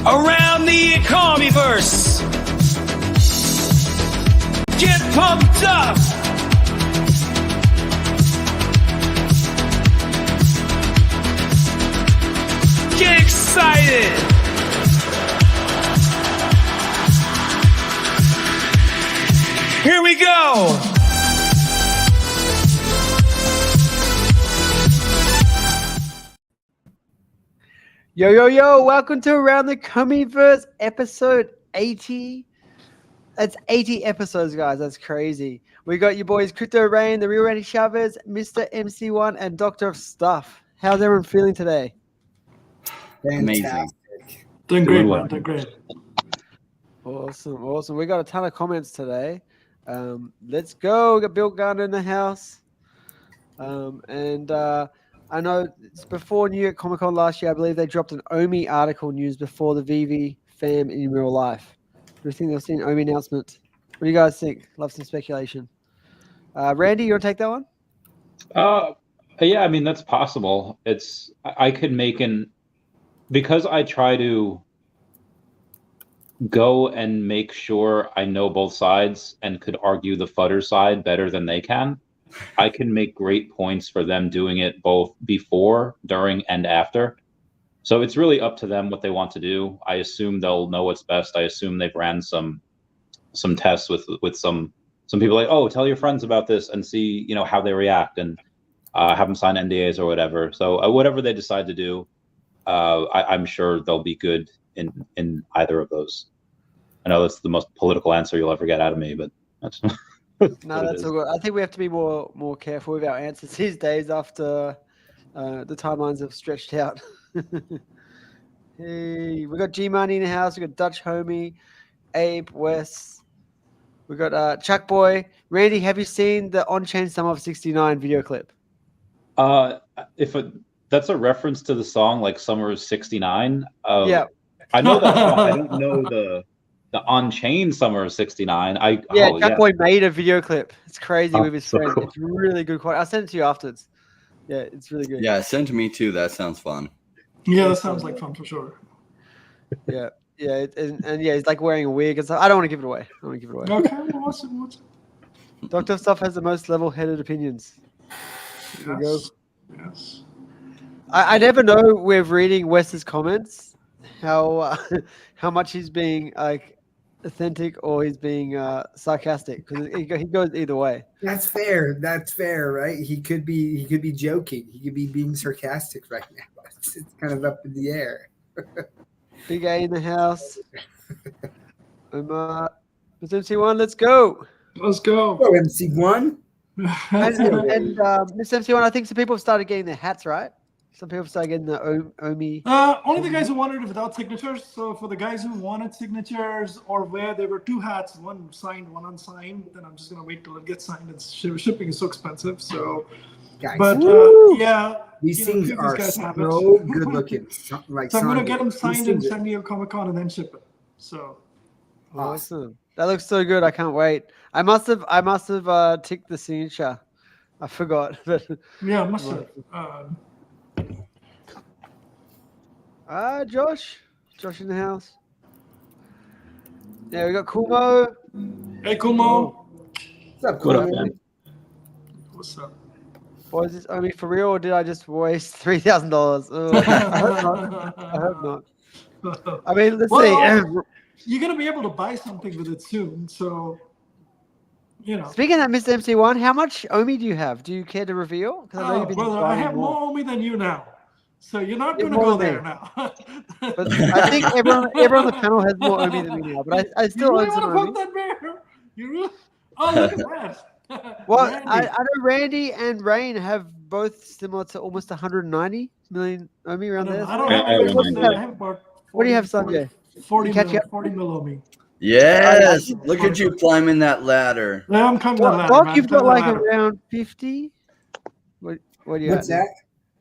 around the Ecomi Base. Get pumped up. Get excited. Here we go. Yo, yo, yo, welcome to Around the Ecomi episode 80. That's 80 episodes, guys. That's crazy. We got your boys Crypto Rain, the real Randy Chavez, Mr. MC1, and Doctor of Stuff. How's everyone feeling today? Amazing. Doing great, man. Doing great. Awesome, awesome. We got a ton of comments today. Let's go. We got Bill Gunn in the house. I know it's before New York Comic Con last year. I believe they dropped an OMI article news before the VeVe fam in real life. Do you think they'll see an OMI announcement? What do you guys think? Love some speculation. Randy, you want to take that one? Yeah, I mean, that's possible. I could make because I try to go and make sure I know both sides and could argue the fudder side better than they can. I can make great points for them doing it both before, during, and after. So it's really up to them what they want to do. I assume they'll know what's best. I assume they've ran some tests with some people like, oh, tell your friends about this and see, how they react and have them sign NDAs or whatever. So whatever they decide to do, I'm sure they'll be good in either of those. I know that's the most political answer you'll ever get out of me, but that's no, that's all good. I think we have to be more careful with our answers these days after the timelines have stretched out. Hey, we got G Money in the house. We got Dutch Homie, Abe, Wes. We got Chuck Boy. Randy, have you seen the On-Chain Summer of 69 video clip? That's a reference to the song like Summer of 69. Yeah. I know that song. I don't know the On-Chain Summer of 69. Chuck Boy made a video clip. It's crazy with his so friend. cool. It's really good quality. I'll send it to you afterwards. Yeah, it's really good. Yeah, send to me too. That sounds fun. Yeah, that sounds like fun for sure. Yeah, and he's like wearing a wig and stuff. I don't want to give it away. Okay, watch it. Doctor Stuff has the most level-headed opinions. Here we go. Yes. I never know with reading Wes's comments how much he's being like authentic or he's being sarcastic because he goes either way. That's fair, right? He could be joking. He could be being sarcastic right now. It's kind of up in the air. Big A in the house. Mr. MC1, let's go. Let's go. Oh, MC1. And Mr. MC1, I think some people have started getting their hats, right? Some people started getting the OMI. Only the guys who wanted it without signatures. So for the guys who wanted signatures or where there were two hats, one signed, one unsigned, then I'm just going to wait till it gets signed. And shipping is so expensive. So, Guys, but yeah. these things are guys so good looking. So I'm going to get them signed in San Diego Comic Con and then ship it. So awesome. That looks so good. I can't wait. I must have ticked the signature. I forgot. Yeah, I must have. Josh in the house. Yeah, we got Kumo. Hey, Kumo. What's up, What up, Kumo? man? What's up? Boy, is this OMI for real, or did I just waste $3,000? I hope not. I mean, let's see. You're gonna be able to buy something with it soon, so Speaking of Mr. MC1, how much OMI do you have? Do you care to reveal? Because I know you've been brother, I have more OMI than you now, so you're not gonna more go than there me. now. But I think everyone on the panel has more OMI than me now. But I still you own really some want to OMI. poke that bear? You really? Oh, look at that. Well, Randy. I know Randy and Rain have both similar to almost 190 million OMI around there. I don't have I have about 40, What do you have, Sanjay? 40 catch mil, up? 40 mil OMI. Yes, look at you climbing that ladder. Yeah, I'm coming that ladder, Doc, man. you've got Climb like the ladder. around 50. What do you What's have? that?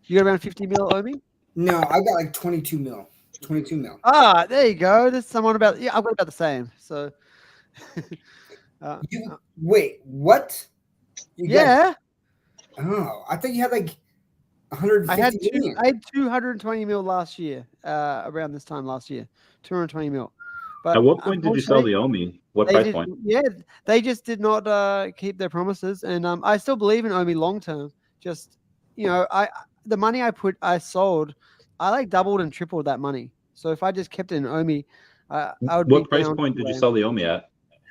You got around 50 mil OMI? No, I got like 22 mil. 22 mil. Ah, there you go. There's someone about. Yeah, I've got about the same. So. Wait, what? You got- Yeah. oh, I thought you had like 150 million. I had 220 mil last year, around this time last year, 220 mil. But At what point did you sell the OMI? What price point? Yeah, they just did not keep their promises, and I still believe in OMI long term. Just the money I sold, I like doubled and tripled that money. So if I just kept it in OMI, I would. What price point did you sell the OMI at?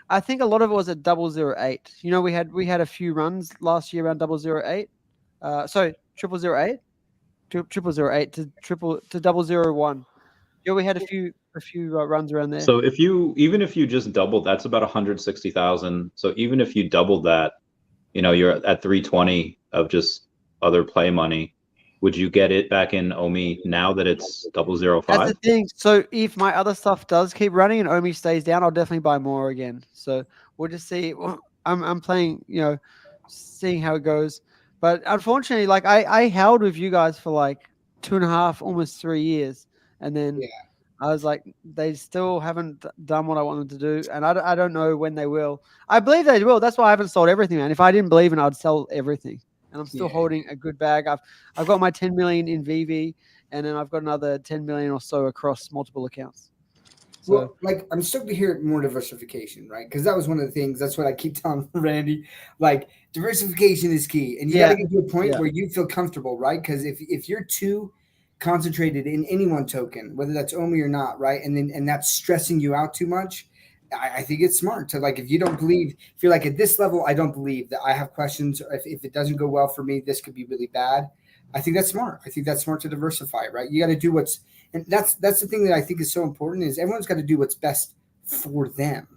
I think a lot of it was at 008. We had a few runs last year around 008. Sorry, 008, 008 to 001. Yeah, we had a few runs around there. So even if you just doubled, that's about 160,000. So even if you doubled that, you're at 320 of just other play money. Would you get it back in OMI now that it's 005? That's the thing. So if my other stuff does keep running and OMI stays down, I'll definitely buy more again. So we'll just see. I'm playing, seeing how it goes. But unfortunately, like I held with you guys for like 2.5, almost 3 years, and then I was like, they still haven't done what I want them to do, and I don't know when they will. I believe they will. That's why I haven't sold everything, man. If I didn't believe in it, I'd sell everything. And I'm still holding a good bag. I've got my 10 million in VeVe, and then I've got another 10 million or so across multiple accounts. So, well, like, I'm stoked to hear more diversification, right? Because that was one of the things. That's what I keep telling Randy. Like, diversification is key, and you got to get to a point where you feel comfortable, right? Because if you're too concentrated in any one token, whether that's OMI or not, right, and that's stressing you out too much, I think it's smart to, like, if you don't believe, if you're like, at this level, I don't believe that, I have questions, or if it doesn't go well for me, this could be really bad. I think that's smart. I think that's smart to diversify, right? You got to do and that's the thing that I think is so important, is everyone's got to do what's best for them,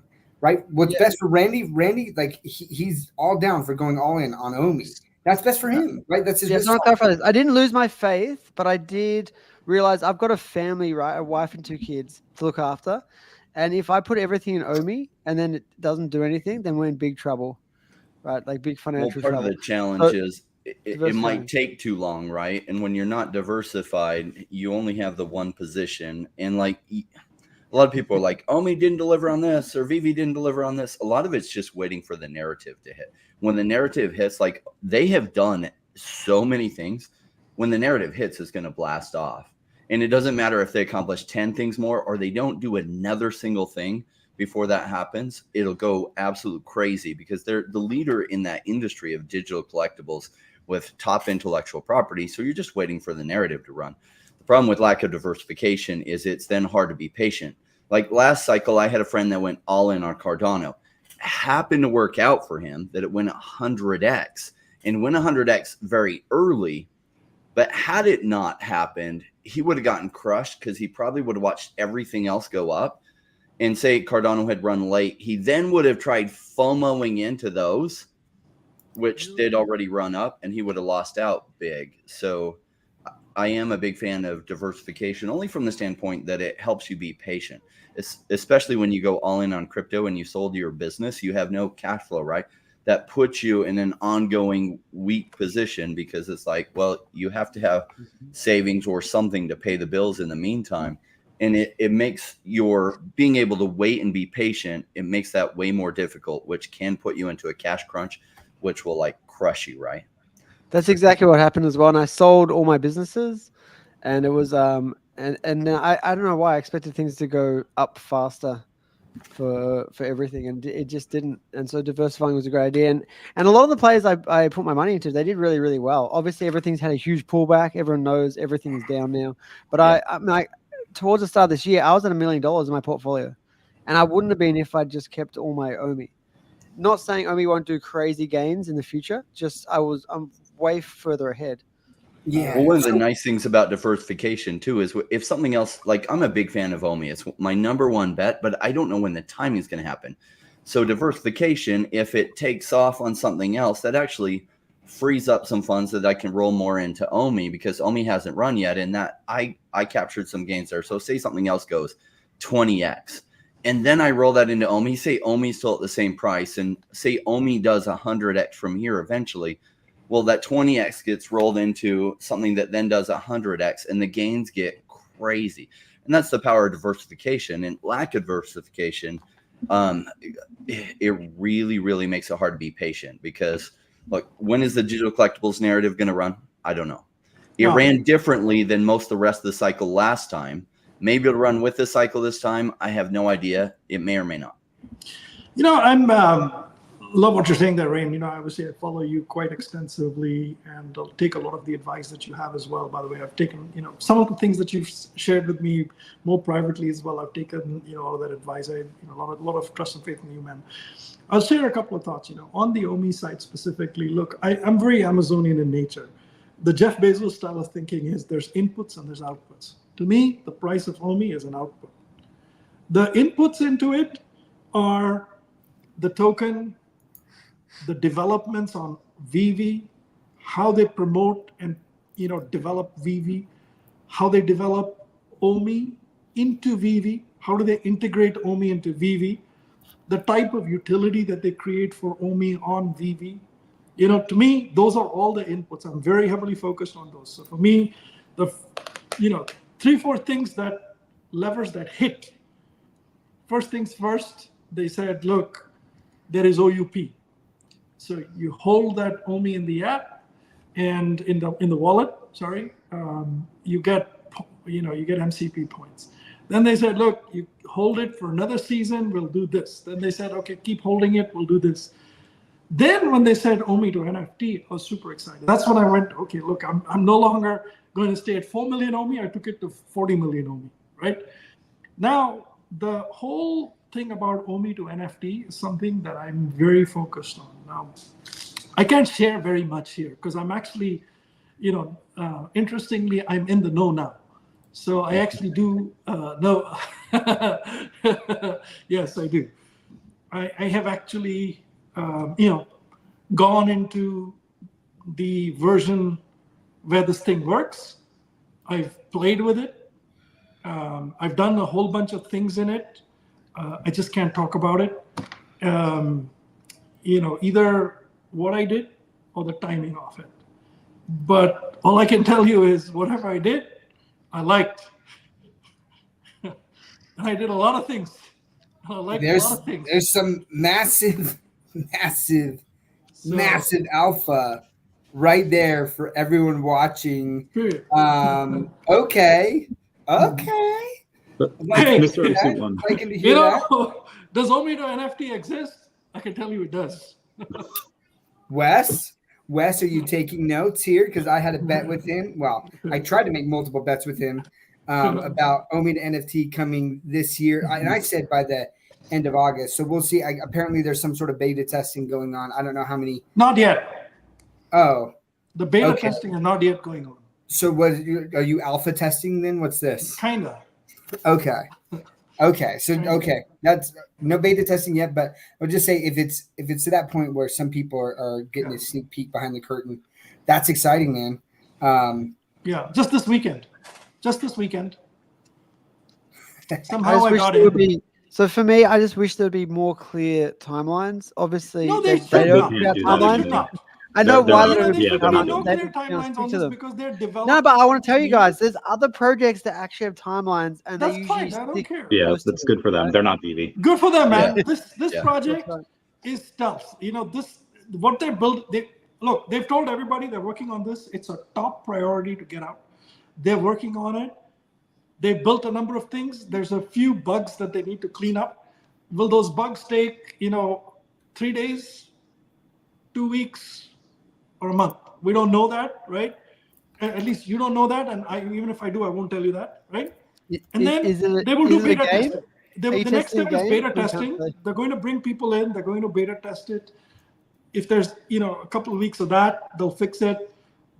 right? What's best for Randy, like, he's all down for going all in on OMI. That's best for him, right? That's his best. I didn't lose my faith, but I did realize I've got a family, right? A wife and 2 kids to look after. And if I put everything in OMI and then it doesn't do anything, then we're in big trouble, right? Like big financial trouble. Part of the challenge is it might take too long, right? And when you're not diversified, you only have the one position. And like a lot of people are like, OMI didn't deliver on this, or VeVe didn't deliver on this. A lot of it's just waiting for the narrative to hit. When the narrative hits, like, they have done so many things. When the narrative hits, it's going to blast off. And it doesn't matter if they accomplish 10 things more or they don't do another single thing before that happens. It'll go absolute crazy, because they're the leader in that industry of digital collectibles with top intellectual property. So you're just waiting for the narrative to run. The problem with lack of diversification is it's then hard to be patient. Like last cycle, I had a friend that went all in on Cardano. Happened to work out for him that it went 100x, and went 100x very early. But had it not happened, he would have gotten crushed, because he probably would have watched everything else go up. And say Cardano had run late, he then would have tried FOMOing into those, which did already run up, and he would have lost out big. So I am a big fan of diversification, only from the standpoint that it helps you be patient. Especially when you go all in on crypto and you sold your business, you have no cash flow, right? That puts you in an ongoing weak position, because it's like, well, you have to have savings or something to pay the bills in the meantime. And it makes your being able to wait and be patient, it makes that way more difficult, which can put you into a cash crunch, which will like crush you, right? That's exactly what happened as well. And I sold all my businesses, and it was and I don't know why I expected things to go up faster for everything, and it just didn't. And so diversifying was a great idea. And a lot of the players I put my money into, they did really, really well. Obviously, everything's had a huge pullback. Everyone knows everything is down now. But I'm like, towards the start of this year, I was at $1 million in my portfolio, and I wouldn't have been if I just kept all my OMI. Not saying OMI won't do crazy gains in the future. Just I'm way further ahead. Yeah. Well, one of the nice things about diversification too is if something else, like I'm a big fan of OMI. It's my #1 bet, but I don't know when the timing is going to happen. So diversification, if it takes off on something else, that actually frees up some funds that I can roll more into OMI, because OMI hasn't run yet, and that I captured some gains there. So say something else goes 20x, and then I roll that into OMI. Say OMI still at the same price, and say OMI does 100x from here eventually. Well, that 20x gets rolled into something that then does 100x, and the gains get crazy. And that's the power of diversification. And lack of diversification, it really, really makes it hard to be patient, because look, when is the digital collectibles narrative going to run? I don't know. It ran differently than most of the rest of the cycle last time. Maybe it'll run with the cycle this time. I have no idea. It may or may not. I'm love what you're saying there, Rain. Obviously I follow you quite extensively, and I'll take a lot of the advice that you have as well. By the way, I've taken, some of the things that you've shared with me more privately as well. I've taken, all of that advice. I, a lot of trust and faith in you, man. I'll share a couple of thoughts, on the OMI side specifically. Look, I'm very Amazonian in nature. The Jeff Bezos style of thinking is there's inputs and there's outputs. To me, the price of OMI is an output. The inputs into it are the token, the developments on VeVe, how they promote and develop VeVe, how they develop OMI into VeVe, how do they integrate OMI into VeVe, the type of utility that they create for OMI on VeVe. To me, those are all the inputs. I'm very heavily focused on those. So for me, the 3-4 things that levers that hit. First things first, they said, look, there is OUP. So you hold that OMI in the app and in the wallet, you get MCP points. Then they said, look, you hold it for another season, we'll do this. Then they said, okay, keep holding it, we'll do this. Then when they said OMI to NFT, I was super excited. That's when I went, okay, look, I'm no longer going to stay at 4 million OMI, I took it to 40 million OMI, right? Now, the whole thing about OMI to NFT is something that I'm very focused on. Now, I can't share very much here because I'm actually, interestingly, I'm in the know now. So I actually do know. Yes, I do. I have actually, gone into the version where this thing works. I've played with it. I've done a whole bunch of things in it. I just can't talk about it. Either what I did or the timing of it. But all I can tell you is whatever I did, I liked. And I did a lot of things. I liked a lot of things. There's some massive alpha right there for everyone watching. Okay. But Hey, Mr. AC1. does OMI to NFT exist? I can tell you it does. Wes, are you taking notes here? Because I had a bet with him. Well, I tried to make multiple bets with him about OMI to NFT coming this year. And I said by the end of August. So we'll see. Apparently there's some sort of beta testing going on. I don't know how many. Not yet. Oh. The beta testing is not yet going on. So are you alpha testing then? What's this? Kinda. Okay. So that's no beta testing yet, but I'll just say if it's to that point where some people are getting a sneak peek behind the curtain, that's exciting, man. Just this weekend. Somehow I got it. So for me, I just wish there'd be more clear timelines. Obviously, No, they don't have timelines. I know why they don't have timelines on this because they're developing. No, but I want to tell you guys, there's other projects that actually have timelines, and that's they usually fine. I don't care. Yeah, that's good for them. They're not VeVe. Good for them, man. This project is stealth. What they built. They've told everybody they're working on this. It's a top priority to get out. They're working on it. They've built a number of things. There's a few bugs that they need to clean up. Will those bugs take 3 days, 2 weeks? Or a month? We don't know that, right? At least you don't know that, and even if I do, I won't tell you that, right? And then they will do beta testing. The next step is beta testing. They're going to bring people in. They're going to beta test it. If there's a couple of weeks of that, they'll fix it.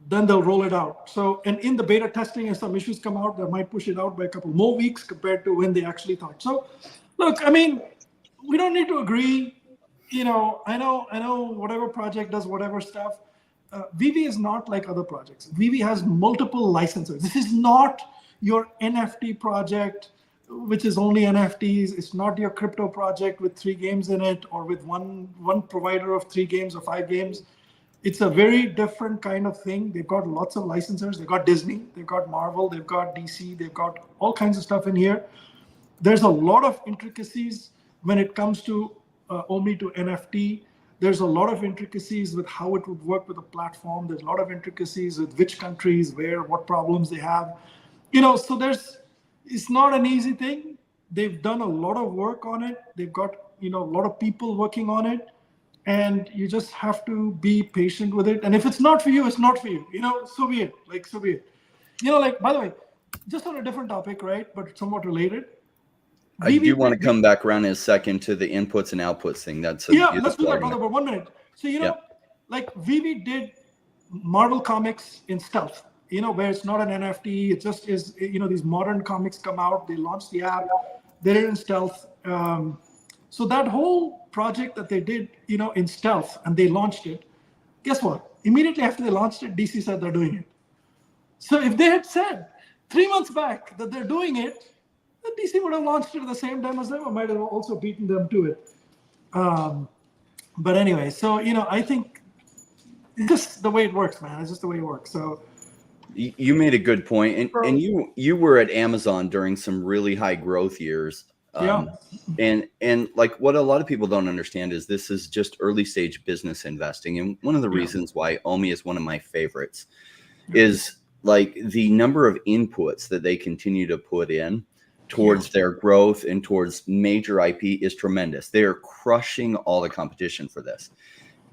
Then they'll roll it out. So, and in the beta testing, if some issues come out, they might push it out by a couple more weeks compared to when they actually thought. So, look, I mean, we don't need to agree. I know whatever project does whatever stuff. VeVe is not like other projects. VeVe has multiple licensors. This is not your NFT project, which is only NFTs. It's not your crypto project with 3 games in it or with one provider of 3 games or 5 games. It's a very different kind of thing. They've got lots of licensors. They've got Disney, they've got Marvel, they've got DC, they've got all kinds of stuff in here. There's a lot of intricacies when it comes to OMI to NFT. There's a lot of intricacies with how it would work with a platform. There's a lot of intricacies with which countries, where, what problems they have. So it's not an easy thing. They've done a lot of work on it. They've got, a lot of people working on it. And you just have to be patient with it. And if it's not for you, it's not for you. So be it. So be it. By the way, just on a different topic, right? But somewhat related. I do want to come back around in a second to the inputs and outputs thing. Let's do that, brother. But 1 minute. So, VeVe did Marvel comics in stealth, where it's not an NFT. It just is, these modern comics come out. They launch the app. They're in stealth. So that whole project that they did, in stealth, and they launched it, guess what? Immediately after they launched it, DC said they're doing it. So if they had said 3 months back that they're doing it, then DC would have launched it at the same time as them, or might have also beaten them to it. But anyway, so, I think it's just the way it works, man. It's just the way it works. So you made a good point. And you were at Amazon during some really high growth years. And like what a lot of people don't understand is this is just early stage business investing. And one of the reasons why OMI is one of my favorites is like the number of inputs that they continue to put in towards their growth and towards major IP is tremendous. They are crushing all the competition for this.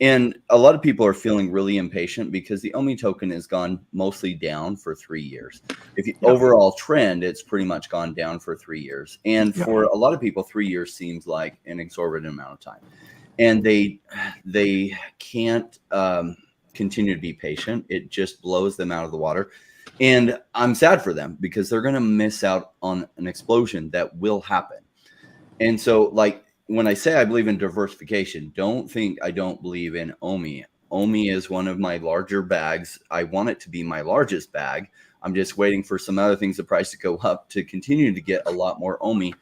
And a lot of people are feeling really impatient because the OMI token has gone mostly down for 3 years. If the overall trend, it's pretty much gone down for 3 years. And for a lot of people, 3 years seems like an exorbitant amount of time. And they can't continue to be patient. It just blows them out of the water. And I'm sad for them because they're going to miss out on an explosion that will happen. And so like, when I say I believe in diversification, don't think I don't believe in OMI. OMI is one of my larger bags. I want it to be my largest bag. I'm just waiting for some other things, the price to go up to continue to get a lot more OMI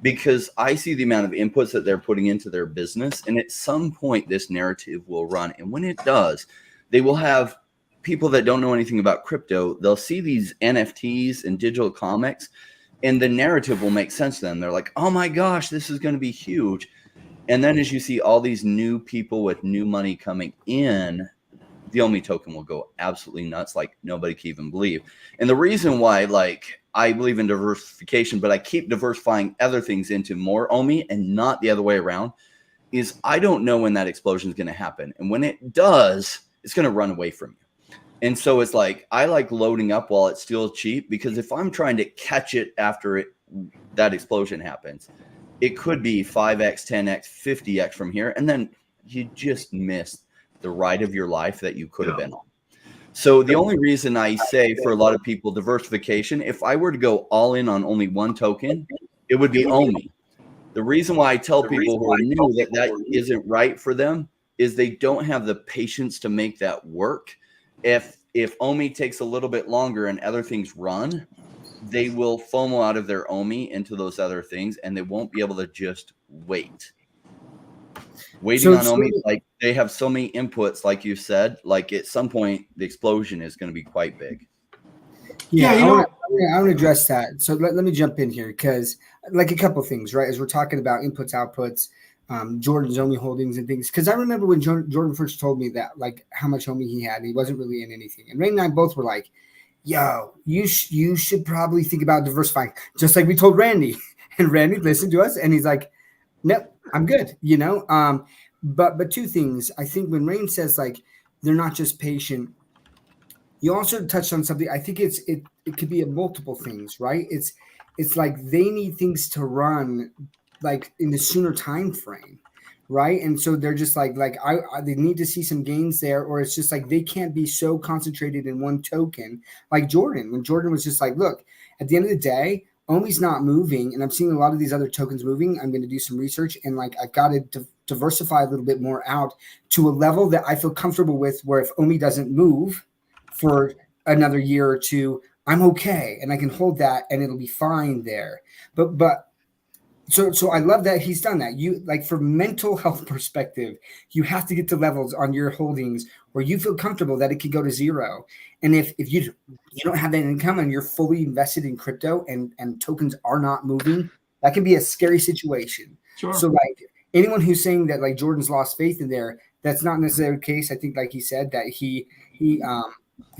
because I see the amount of inputs that they're putting into their business. And at some point, this narrative will run. And when it does, they will have people that don't know anything about crypto. They'll see these NFTs and digital comics, and the narrative will make sense to them. They're like, oh my gosh, this is going to be huge. And then as you see all these new people with new money coming in, the OMI token will go absolutely nuts like nobody can even believe. And the reason why, like, I believe in diversification, but I keep diversifying other things into more OMI and not the other way around, is I don't know when that explosion is going to happen. And when it does, it's going to run away from you. And so it's like, I like loading up while it's still cheap, because if I'm trying to catch it after that explosion happens, it could be 5x, 10x, 50x from here. And then you just missed the ride of your life that you could have been on. So the only reason I say for a lot of people diversification, if I were to go all in on only one token, it would be OMI. The reason why I tell people who are new that isn't right for them is they don't have the patience to make that work. If OMI takes a little bit longer and other things run, they will FOMO out of their OMI into those other things, and they won't be able to just wait. Waiting on OMI, like they have so many inputs, like you said, like at some point the explosion is going to be quite big. Yeah, I want to address that. So let me jump in here because like a couple of things, right? As we're talking about inputs, outputs, Jordan's OMI holdings and things. Because I remember when Jordan first told me that, like how much OMI he had, and he wasn't really in anything. And Ray and I both were like, yo, you should probably think about diversifying, just like we told Randy. And Randy listened to us and he's like, nope, I'm good, you know? But two things. I think when Rain says like they're not just patient, you also touched on something. I think it could be multiple things, right? It's like they need things to run like in the sooner time frame, right? And so they're just like they need to see some gains there, or it's just like they can't be so concentrated in one token. Like Jordan, when Jordan was just like, look, at the end of the day, OMI's not moving, and I'm seeing a lot of these other tokens moving. I'm going to do some research, and like I've got to diversify a little bit more out to a level that I feel comfortable with, where if OMI doesn't move for another year or two, I'm okay, and I can hold that, and it'll be fine there. But so I love that he's done that. You like for mental health perspective, you have to get to levels on your holdings where you feel comfortable that it could go to zero. And if you don't have that income and you're fully invested in crypto and tokens are not moving, that can be a scary situation. Sure. So like anyone who's saying that like Jordan's lost faith in there, that's not necessarily the case. I think, like he said, that he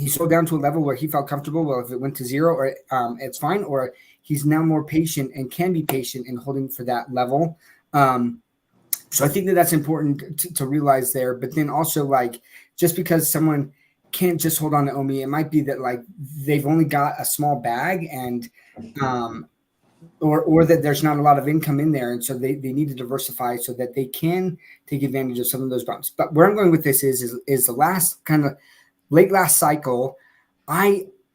sold down to a level where he felt comfortable. Well, if it went to zero, or it's fine, or he's now more patient and can be patient in holding for that level. So I think that that's important to realize there. But then also, like, just because someone can't just hold on to OMI, it might be that like they've only got a small bag, and or that there's not a lot of income in there, and so they need to diversify so that they can take advantage of some of those bumps. But where I'm going with this is the last kind of late last cycle.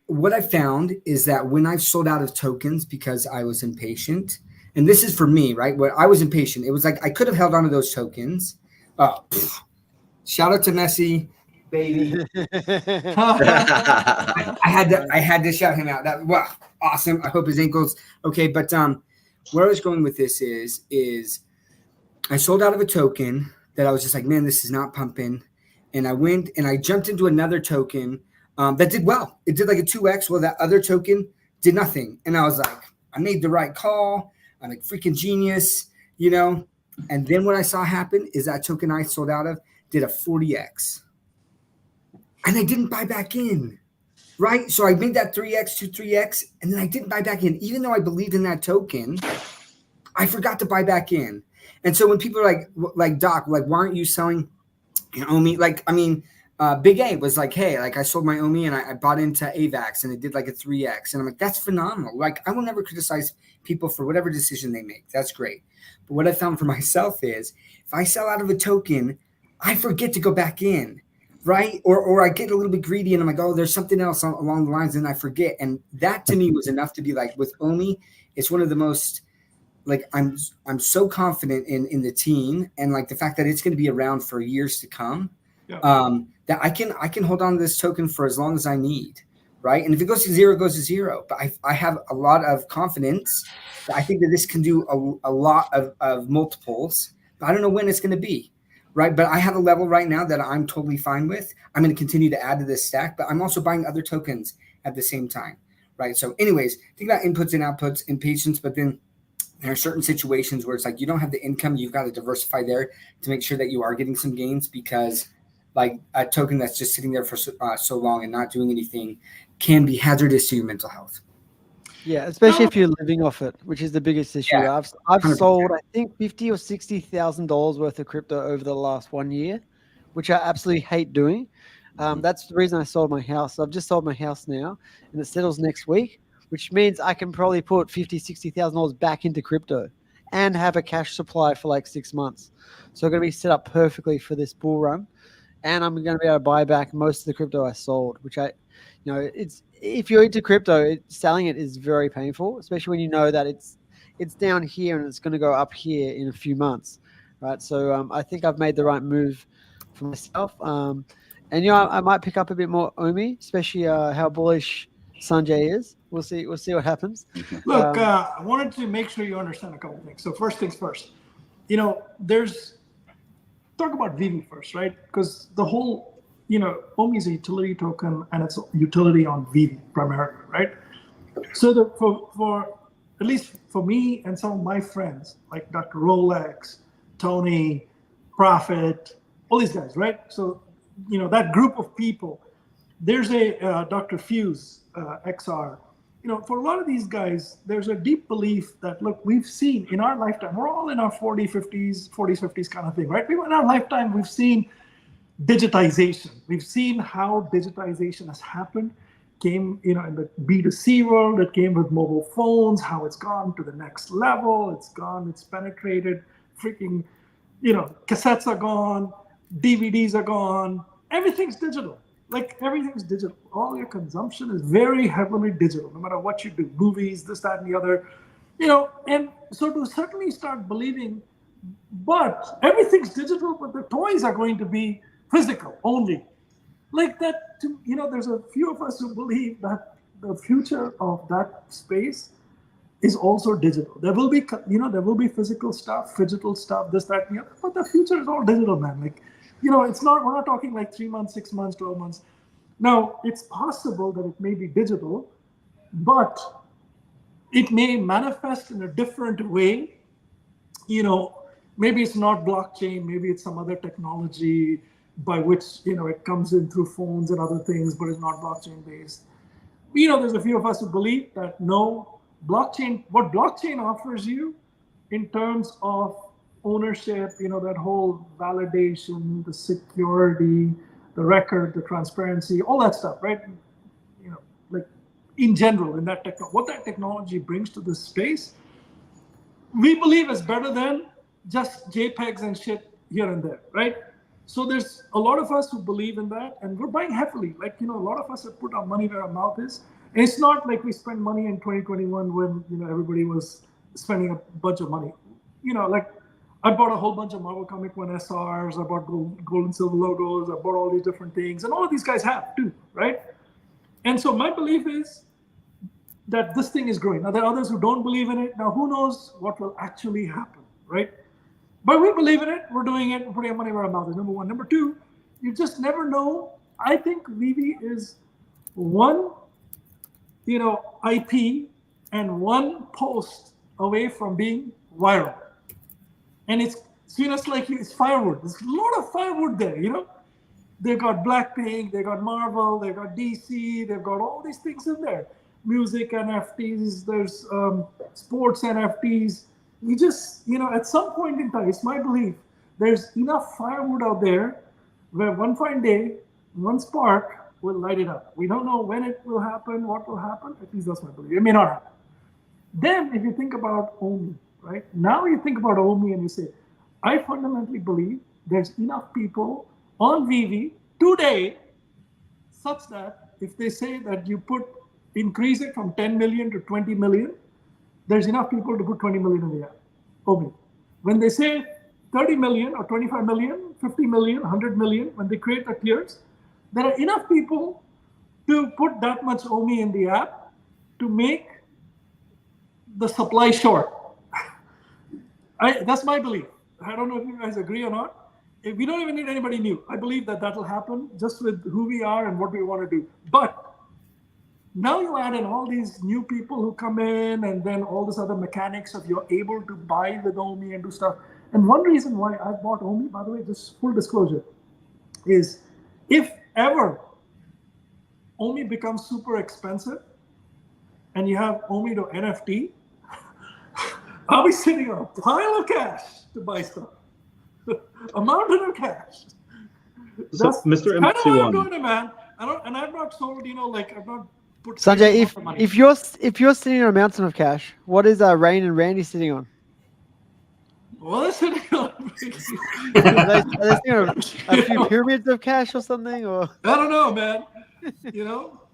What I found is that when I've sold out of tokens because I was impatient, and this is for me, right? When I was impatient, it was like I could have held on to those tokens. Shout out to Messi, baby. I had to shout him out. That wow, awesome. I hope his ankle's okay. But where I was going with this is I sold out of a token that I was just like, man, this is not pumping. And I went and I jumped into another token that did well. It did like a 2x. Well, that other token did nothing. And I was like, I made the right call. I'm a freaking genius, you know? And then what I saw happen is that token I sold out of did a 40x. And I didn't buy back in, right? So I made that 3x to 3x, and then I didn't buy back in. Even though I believed in that token, I forgot to buy back in. And so when people are like, Doc, like, why aren't you selling OMI? Like, I mean, Big A was like, hey, like I sold my OMI and I bought into AVAX and it did like a 3x. And I'm like, that's phenomenal. Like, I will never criticize people for whatever decision they make. That's great. But what I found for myself is if I sell out of a token, I forget to go back in, right? Or I get a little bit greedy and I'm like, oh, there's something else along the lines, and I forget. And that to me was enough to be like, with OMI, it's one of the most, like, I'm so confident in the team and like the fact that it's going to be around for years to come. Yeah. That I can hold on to this token for as long as I need, right? And if it goes to zero, it goes to zero. But I have a lot of confidence that I think that this can do a lot of multiples. But I don't know when it's going to be, right? But I have a level right now that I'm totally fine with. I'm going to continue to add to this stack, but I'm also buying other tokens at the same time, right? So anyways, think about inputs and outputs and patience, but then there are certain situations where it's like you don't have the income. You've got to diversify there to make sure that you are getting some gains, because like a token that's just sitting there for so long and not doing anything can be hazardous to your mental health. Yeah, especially if you're living off it, which is the biggest issue. Yeah, I've sold, I think, $50,000 or $60,000 worth of crypto over the last 1 year, which I absolutely hate doing. That's the reason I sold my house. I've just sold my house now, and it settles next week, which means I can probably put $50,000, $60,000 back into crypto and have a cash supply for like 6 months. So I'm going to be set up perfectly for this bull run. And I'm going to be able to buy back most of the crypto I sold, which it's, if you're into crypto, selling it is very painful, especially when you know that it's down here and it's going to go up here in a few months, right? So I think I've made the right move for myself. And I might pick up a bit more OMI, especially how bullish Sanjay is. We'll see what happens. Look, I wanted to make sure you understand a couple of things. So first things first, talk about VeVe first, right? Because the whole, OMI is a utility token and it's utility on VeVe primarily, right? So for at least for me and some of my friends, like Dr. Rolex, Tony, Prophet, all these guys, right? So, that group of people, there's a Dr. Fuse, XR. For a lot of these guys, there's a deep belief that, look, we've seen in our lifetime, we're all in our 40s, 50s kind of thing, right? In our lifetime, we've seen digitization. We've seen how digitization has happened. Came, in the B2C world, it came with mobile phones, how it's gone to the next level. It's penetrated, freaking, cassettes are gone, DVDs are gone, everything's digital. Like, everything's digital. All your consumption is very heavily digital, no matter what you do, movies, this, that, and the other, and so to certainly start believing, but everything's digital, but the toys are going to be physical only. Like that, there's a few of us who believe that the future of that space is also digital. There will be physical stuff, digital stuff, this, that, and the other, but the future is all digital, man. Like, we're not talking like 3 months, 6 months, 12 months. Now, it's possible that it may be digital, but it may manifest in a different way, Maybe it's not blockchain, maybe it's some other technology by which, it comes in through phones and other things, but it's not blockchain based. There's a few of us who believe that no, what blockchain offers you in terms of ownership, that whole validation, the security, the record, the transparency, all that stuff, right? Like in general, in that what that technology brings to this space, we believe is better than just JPEGs and shit here and there, right? So there's a lot of us who believe in that, and we're buying heavily. Like, a lot of us have put our money where our mouth is. And it's not like we spent money in 2021 when, everybody was spending a bunch of money. Like I bought a whole bunch of Marvel Comic 1 SRs, I bought gold and silver logos, I bought all these different things, and all of these guys have too, right? And so my belief is that this thing is growing. Now, there are others who don't believe in it. Now, who knows what will actually happen, right? But we believe in it. We're doing it. We're putting our money where our mouth is, number one. Number two, you just never know. I think VeVe is one, IP and one post away from being viral. And it's like it's firewood. There's a lot of firewood there, They've got Blackpink, they've got Marvel, they've got DC, they've got all these things in there. Music NFTs, there's sports NFTs. You just, at some point in time, it's my belief, there's enough firewood out there where one fine day, one spark will light it up. We don't know when it will happen, what will happen. At least that's my belief. It may not happen. Then if you think about OMI, right? Now you think about OMI and you say, I fundamentally believe there's enough people on VeVe today such that if they say that you increase it from 10 million to 20 million, there's enough people to put 20 million in the app. OMI. When they say 30 million or 25 million, 50 million, 100 million, when they create the tiers, there are enough people to put that much OMI in the app to make the supply short. That's my belief. I don't know if you guys agree or not. We don't even need anybody new. I believe that will happen just with who we are and what we want to do. But now you add in all these new people who come in, and then all this other mechanics of you're able to buy with OMI and do stuff. And one reason why I bought OMI, by the way, just full disclosure, is if ever OMI becomes super expensive and you have OMI to NFT, I'll be sitting on a pile of cash to buy stuff. A mountain of cash. So, Mr. I don't know what I'm MC1, doing it, man. And I've not sold, I've not put. Sanjay, if you're sitting on a mountain of cash, what is Rain and Randy sitting on? Well, they're sitting on. Are they sitting on a few pyramids of cash or something, or? I don't know, man.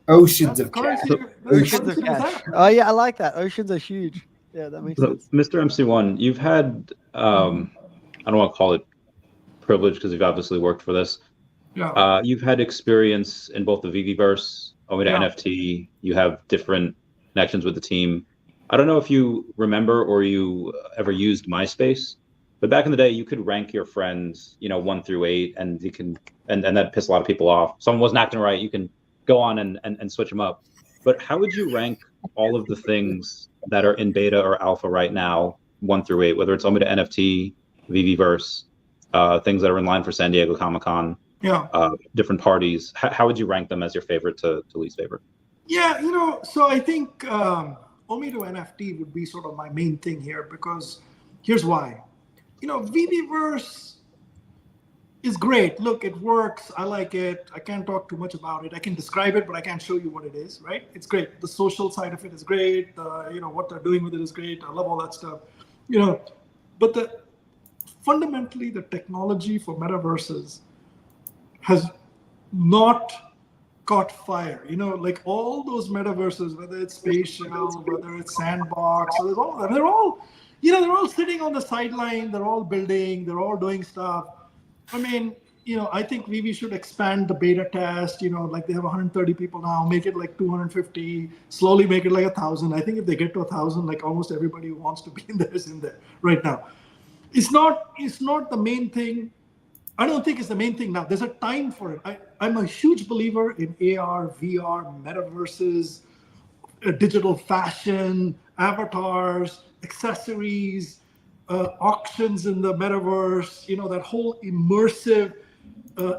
Oceans of cash. Oceans of cash. Oh yeah, I like that. Oceans are huge. Yeah, that makes sense. Mr. MC1, you've had I don't want to call it privilege because you've obviously worked for this. Yeah. You've had experience in both the VeVeverse, OMI to NFT. You have different connections with the team. I don't know if you remember or you ever used MySpace, but back in the day, you could rank your friends, 1 through 8, and you can, and that pissed a lot of people off. If someone wasn't acting right, you can go on and switch them up. But how would you rank all of the things that are in beta or alpha right now, 1 through 8, whether it's OMI to NFT, VeVeverse, things that are in line for San Diego Comic-Con, different parties? How would you rank them as your favorite to least favorite? Yeah, so I think OMI to NFT would be sort of my main thing here, because here's why. VeVeverse is great. Look, it works. I like it. I can't talk too much about it. I can describe it, but I can't show you what it is, right? It's great. The social side of it is great. What they're doing with it is great. I love all that stuff. But fundamentally, the technology for metaverses has not caught fire. Like all those metaverses, whether it's spatial, whether it's sandbox, they're all sitting on the sideline. They're all building. They're all doing stuff. I mean, I think VeVe should expand the beta test. Like they have 130 people now, make it like 250, slowly make it like 1,000. I think if they get to 1,000, like almost everybody who wants to be in there is in there right now. It's not the main thing. I don't think it's the main thing now. There's a time for it. I'm a huge believer in AR, VR, metaverses, digital fashion, avatars, accessories, auctions in the metaverse, that whole immersive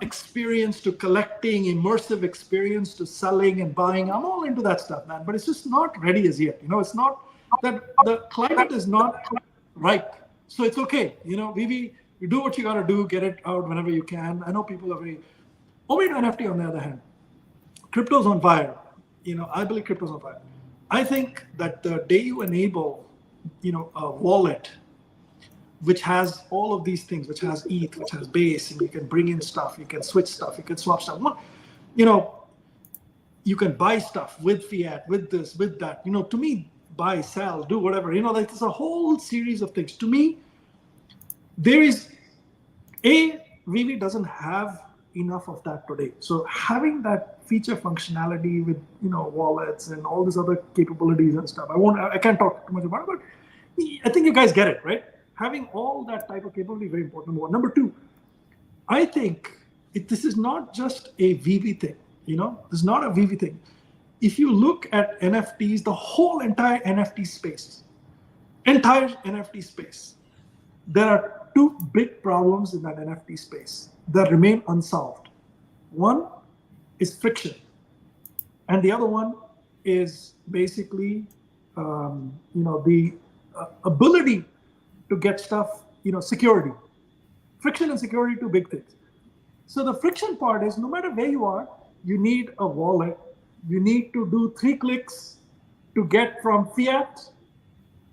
experience to collecting, immersive experience to selling and buying. I'm all into that stuff, man, but it's just not ready as yet. It's not that the climate is not ripe. So it's okay. VeVe, you do what you got to do, get it out whenever you can. I know people are very, OMI to NFT on the other hand, crypto's on fire. I believe crypto's on fire. I think that the day you enable, a wallet, which has all of these things, which has ETH, which has Base, and you can bring in stuff, you can switch stuff, you can swap stuff. You can buy stuff with fiat, with this, with that. To me, buy, sell, do whatever. There's a whole series of things. To me, there is VeVe doesn't have enough of that today. So having that feature functionality with wallets and all these other capabilities and stuff, I can't talk too much about it, but I think you guys get it, right? Having all that type of capability is very important. Number one. Number two, I think this is not just a VeVe thing. This is not a VeVe thing. If you look at NFTs, the whole entire NFT space, there are two big problems in that NFT space that remain unsolved. One is friction, and the other one is basically, the ability to get stuff, security. Friction and security, two big things. So the friction part is no matter where you are, you need a wallet. You need to do 3 clicks to get from fiat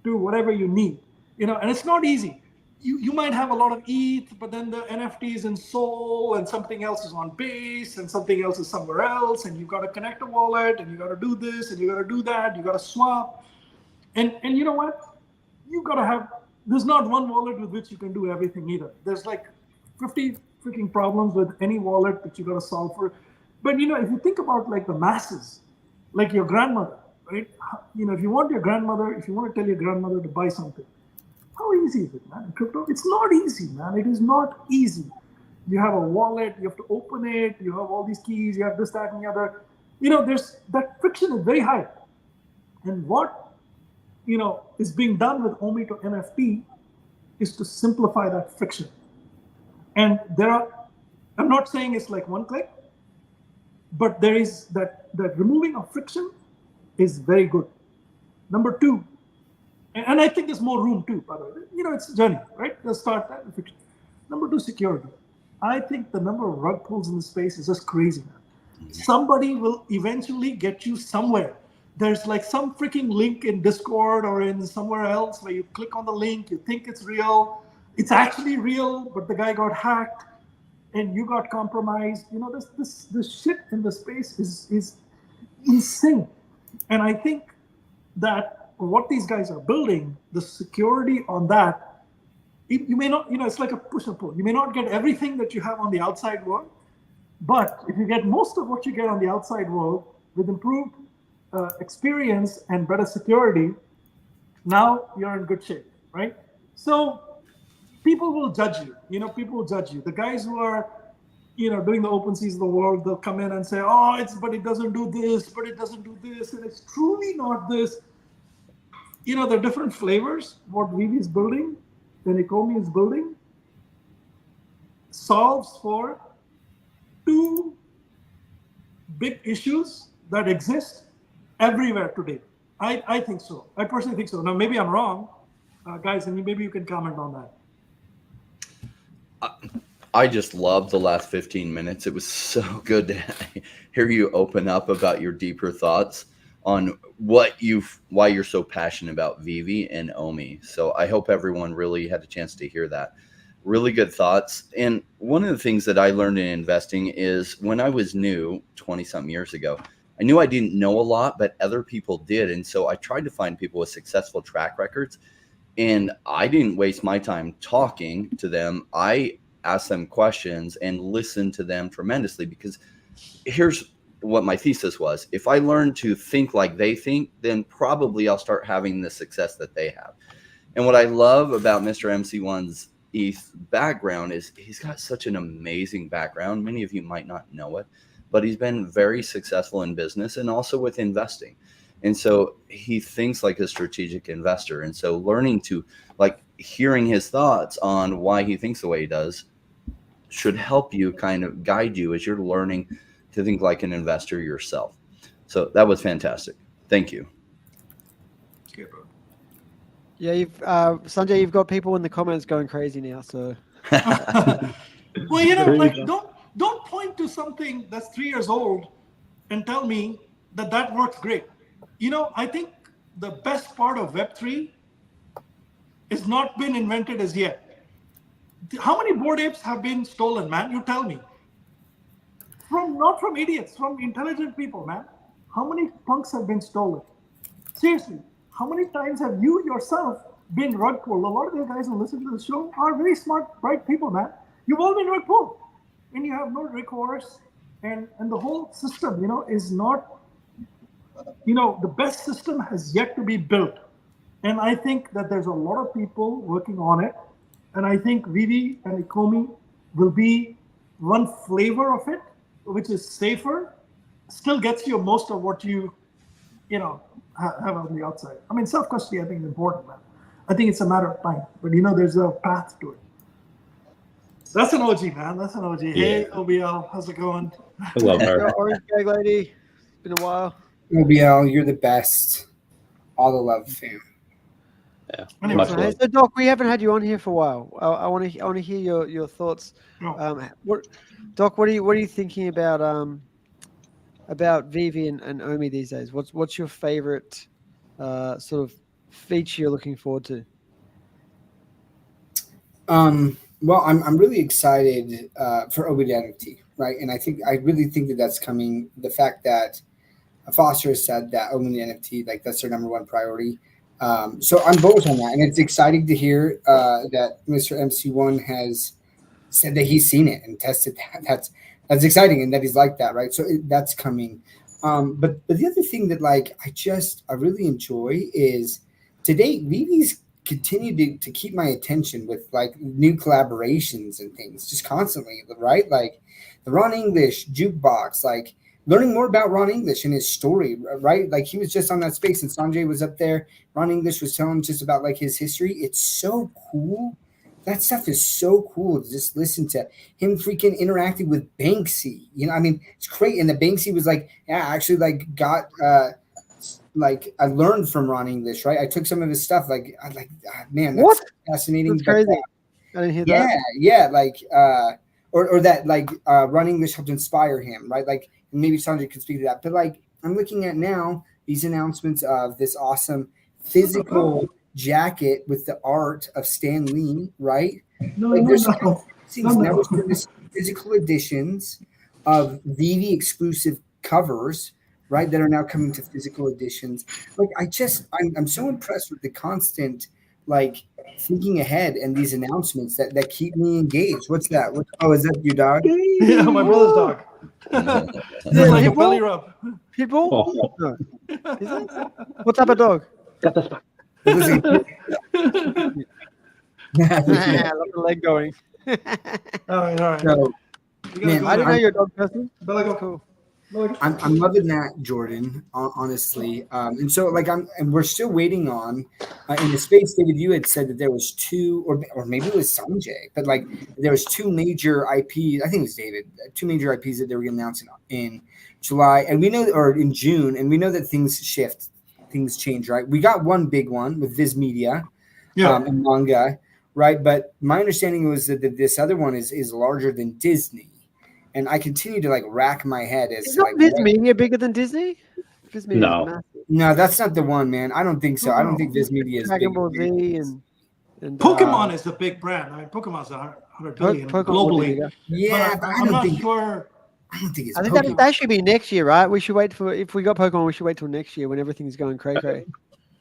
to whatever you need. And it's not easy. You might have a lot of ETH, but then the NFT is in Sol and something else is on Base and something else is somewhere else, and you've got to connect a wallet and you got to do this and you got to do that, you got to swap. And you know what? You got to have, there's not one wallet with which you can do everything either. There's like 50 freaking problems with any wallet that you got to solve for. But if you think about like the masses, like your grandmother, right? If you want to tell your grandmother to buy something, how easy is it, man? In crypto, it's not easy, man. It is not easy. You have a wallet, you have to open it, you have all these keys, you have this, that, and the other. There's that friction is very high. And what is being done with OMI to NFT is to simplify that friction. And I'm not saying it's like one click, but there is that removing of friction is very good. Number two, and I think there's more room too, by the way. It's a journey, right? Let's start that with friction. Number two, security. I think the number of rug pulls in the space is just crazy, man. Somebody will eventually get you somewhere. There's like some freaking link in Discord or in somewhere else where you click on the link, you think it's real. It's actually real, but the guy got hacked and you got compromised. This shit in the space is insane. And I think that what these guys are building, the security on that, you may not, it's like a push and pull. You may not get everything that you have on the outside world, but if you get most of what you get on the outside world with improved experience and better security, now you're in good shape, right? So people will judge you. People will judge you. The guys who are, doing the open seas of the world, they'll come in and say, but it doesn't do this, but it doesn't do this, and it's truly not this. There are different flavors. What VeVe is building, then Ecomi is building, solves for two big issues that exist everywhere today. I think so. I personally think so. Now, maybe I'm wrong, guys, and maybe you can comment on that. I just loved the last 15 minutes. It was so good to hear you open up about your deeper thoughts on why you're so passionate about VeVe and OMI. So I hope everyone really had a chance to hear that. Really good thoughts. And one of the things that I learned in investing is when I was new 20-something years ago, I knew I didn't know a lot, but other people did. And so I tried to find people with successful track records. And I didn't waste my time talking to them. I asked them questions and listened to them tremendously, because here's what my thesis was. If I learn to think like they think, then probably I'll start having the success that they have. And what I love about Mr. MC1's ETH background is he's got such an amazing background. Many of you might not know it, but he's been very successful in business and also with investing. And so he thinks like a strategic investor. And so learning to like hearing his thoughts on why he thinks the way he does should help you kind of guide you as you're learning to think like an investor yourself. So that was fantastic. Thank you. Yeah, Sanjay, you've got people in the comments going crazy now. So, well, you know, like don't point to something that's 3 years old and tell me that works great. You know, I think the best part of Web3 is not been invented as yet. How many Bored Apes have been stolen, man? You tell me. Not from idiots, from intelligent people, man. How many punks have been stolen? Seriously, how many times have you yourself been rug pulled? A lot of the guys who listen to the show are very smart, bright people, man. You've all been rug pulled, and you have no recourse, and the whole system, you know, is not. You know, the best system has yet to be built. And I think that there's a lot of people working on it. And I think VeVe and Ecomi will be one flavor of it, which is safer, still gets you most of what you know, have on the outside. I mean, self-custody, I think, is important, man. I think it's a matter of time. But, you know, there's a path to it. That's an OG, man. That's an OG. Yeah. Hey, OBL, how's it going? I love her. Orange Gag Lady, it's been a while. OBL, you're the best. All the love, fam. Yeah. Anyway, So Doc, we haven't had you on here for a while. I want to hear your thoughts. No. Doc, what are you thinking about VeVe and OMI these days? What's your favorite sort of feature you're looking forward to? Well, I'm really excited for OBD NFT, right? And I really think that that's coming. The fact that Foster has said that OMI NFT, like that's their number one priority. So I'm bullish on that, and it's exciting to hear that Mr. MC1 has said that he's seen it and tested that. That's exciting, and that he's like that, right? So that's coming. But the other thing that like I really enjoy is to date VeVe's continued to keep my attention with like new collaborations and things just constantly, right? Like the Ron English jukebox, like learning more about Ron English and his story, right? Like he was just on that space and Sanjay was up there. Ron English was telling just about like his history. It's so cool. That stuff is so cool to just listen to him freaking interacting with Banksy. You know, I mean, it's great. And the Banksy was like, yeah, I actually like got like I learned from Ron English, right? I took some of his stuff. Like, I like, man, that's fascinating. That's crazy. I didn't hear that. Yeah, like, or that like Ron English helped inspire him, right? Like, maybe Sanjay could speak to that. But like, I'm looking at now these announcements of this awesome physical jacket with the art of Stan Lee, right? Now we're doing this physical editions of VeVe exclusive covers, right? That are now coming to physical editions. Like I'm so impressed with the constant like thinking ahead and these announcements that keep me engaged. What's that? Is that your dog? Yeah, my brother's dog. It's like a belly rub. People? What type of dog? Look at the leg going. All right. So, man, I didn't know you're a dog person. That's cool. I'm loving that, Jordan, honestly. And so like we're still waiting on in the space, David, you had said that there was two, or maybe it was Sanjay, but like there was two major IPs, I think it was David, two major IPs that they were going to announce in July, and we know, or in June, and we know that things shift, things change, right? We got one big one with Viz Media and manga, right? But my understanding was that this other one is larger than Disney. And I continue to like rack my head as is like Viz Media bigger than Disney? Viz Media no, that's not the one, man. I don't think so. I don't think Viz Media is Dragon Ball Z and Pokemon is the big brand. I mean, Pokemon's 100 billion globally. Yeah, but I'm not sure. I don't think it's. I think that should be next year, right? We should wait for if we got Pokemon, we should wait till next year when everything's going cray.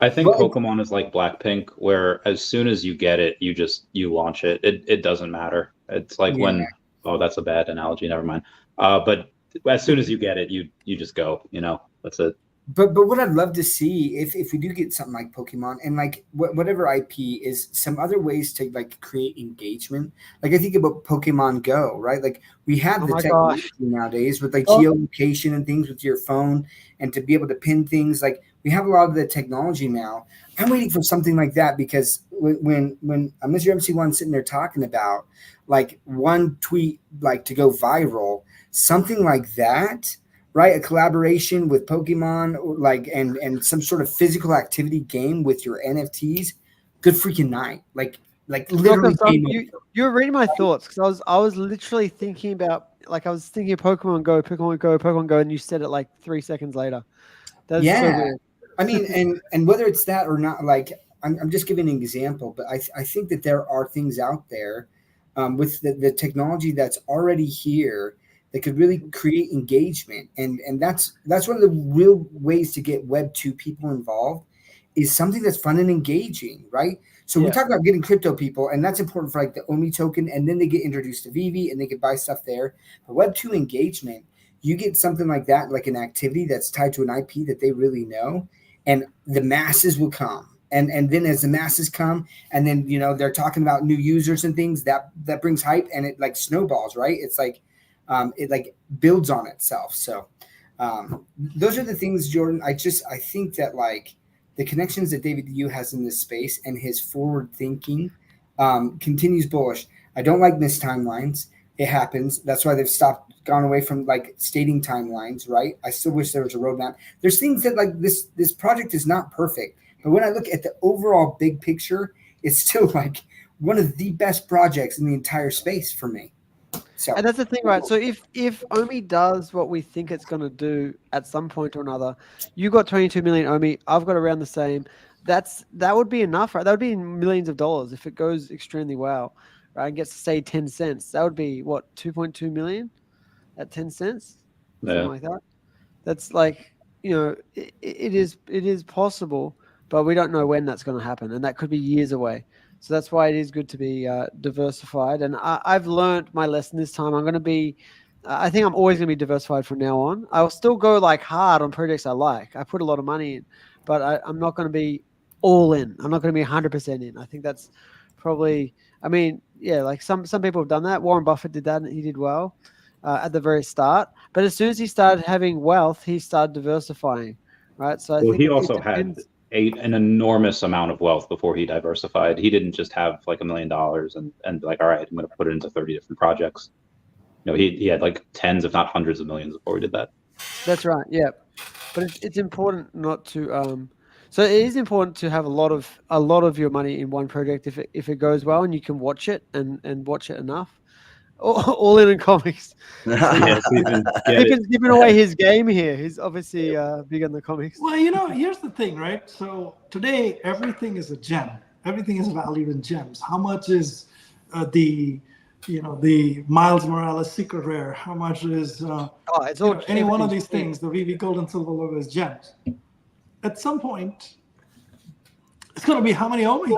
I think Pokemon is like Blackpink, where as soon as you get it, you launch it. It doesn't matter. It's like when. Oh, that's a bad analogy. Never mind. But as soon as you get it, you just go. You know, that's it. But what I'd love to see if we do get something like Pokemon and like whatever IP is some other ways to like create engagement. Like I think about Pokemon Go, right? Like we have the technology nowadays with like geolocation and things with your phone, and to be able to pin things. Like We have a lot of the technology now. I'm waiting for something like that because when Mr. MC1 sitting there talking about like one tweet like to go viral, something like that, right? A collaboration with Pokemon, or like and some sort of physical activity game with your NFTs. Good freaking night, like literally. You're reading my thoughts because I was literally thinking about I was thinking of Pokemon Go, Pokemon Go, Pokemon Go, and you said it like 3 seconds later. That's so weird. I mean, and whether it's that or not, like I'm just giving an example, but I think that there are things out there with the technology that's already here that could really create engagement, and that's one of the real ways to get Web 2 people involved is something that's fun and engaging, right? So we talk about getting crypto people, and that's important for like the OMI token, and then they get introduced to VeVe and they can buy stuff there. But Web 2 engagement, you get something like that, like an activity that's tied to an IP that they really know, and the masses will come. And then as the masses come, and then they're talking about new users and things, that brings hype, and it like snowballs, right? It's like it like builds on itself. So those are the things, Jordan. I think that like the connections that David Yu has in this space and his forward thinking continues bullish. I don't like missed timelines. It happens. That's why they've gone away from like stating timelines, right? I still wish there was a roadmap. There's things that like this project is not perfect, but when I look at the overall big picture, it's still like one of the best projects in the entire space for me. So, and that's the thing, right? So if OMI does what we think it's going to do at some point or another, you got 22 million OMI, I've got around the same. That would be enough, right? That would be millions of dollars if it goes extremely well, right? And gets to say 10 cents. That would be what, 2.2 million at 10 cents, something like that. That's like, it is possible, but we don't know when that's going to happen, and that could be years away. So that's why it is good to be diversified. And I've learned my lesson this time. I'm going to be, I think I'm always going to be diversified from now on. I'll still go like hard on projects I like. I put a lot of money in, but I'm not going to be all in. I'm not going to be 100% in. I think that's probably, like some people have done that. Warren Buffett did that, and he did well at the very start. But as soon as he started having wealth, he started diversifying, right? So I think he also had an enormous amount of wealth before he diversified. He didn't just have like $1 million and like, all right, I'm going to put it into 30 different projects. He had like tens, if not hundreds of millions before he did that. That's right. Yeah. But it's important not to, so it is important to have a lot of your money in one project if it goes well and you can watch it and watch it enough. All in comics. He's giving away his game here. He's obviously big on the comics. Well, here's the thing, right? So today, everything is a gem. Everything is valued in gems. How much is the Miles Morales secret rare? How much is it's all any one of these things? The VeVe gold and silver logo is gems. At some point, it's going to be how many OMI?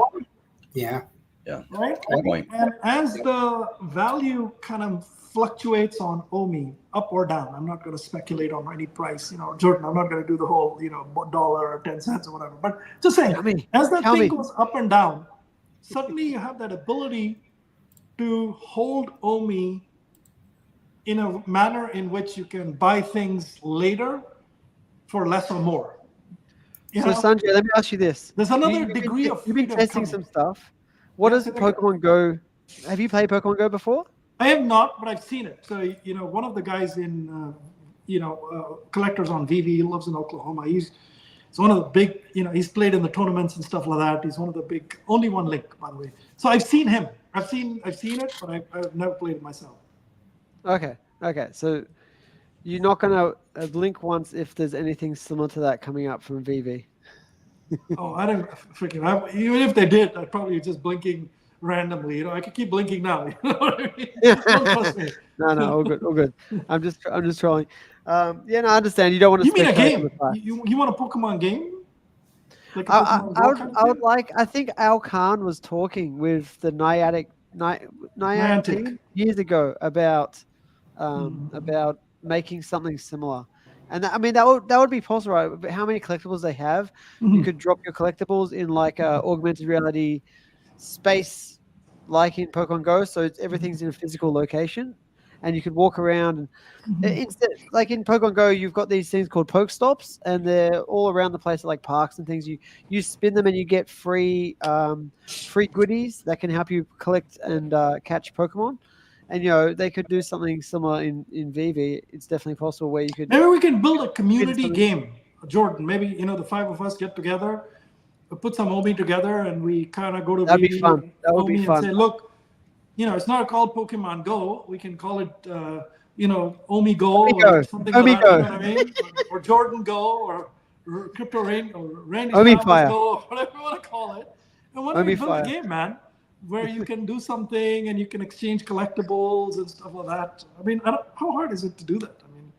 Yeah. Yeah. Right. Point. And as the value kind of fluctuates on OMI up or down, I'm not going to speculate on any price. Jordan, I'm not going to do the whole dollar or 10 cents or whatever. But just saying, as that thing goes up and down, suddenly you have that ability to hold OMI in a manner in which you can buy things later for less or more. Sanjay, let me ask you this: there's another degree of you've been testing some stuff. What does Pokemon Go? Have you played Pokemon Go before? I have not, but I've seen it. So, one of the guys in, collectors on VeVe, he lives in Oklahoma. He's one of the big, he's played in the tournaments and stuff like that. He's one of the big, only one link, by the way. So I've seen him. I've seen it, but I've never played it myself. Okay. So you're not going to blink once if there's anything similar to that coming up from VeVe. Oh, I don't freaking. Even if they did, I'd probably just blinking randomly. I could keep blinking now. You know what I mean? Don't trust me. No, all good. I'm just trolling. I understand. You don't want to. You mean a game? You want a Pokemon game? Like I would like. I think Al Kahn was talking with the Niantic years ago about making something similar. And that would be possible, right? But how many collectibles they have? Mm-hmm. You could drop your collectibles in like a augmented reality space, like in Pokemon Go. So everything's in a physical location, and you could walk around. And instead, like in Pokemon Go, you've got these things called Pokestops, and they're all around the place, like parks and things. You spin them, and you get free goodies that can help you collect and catch Pokemon. And they could do something similar in VeVe. It's definitely possible where you could. Maybe we can build a community game, Jordan. Maybe the 5 of us get together, put some OMI together, and we kind of go to That'd be fun. That would be fun. And say, look, it's not called Pokemon Go. We can call it, OMI Go or something like that. You know what I mean? Or Jordan Go or Crypto Rain or Randy OMI Fire Go, or whatever you want to call it. And why don't we build a game, man, where you can do something and you can exchange collectibles and stuff like that. I mean, how hard is it to do that? I mean,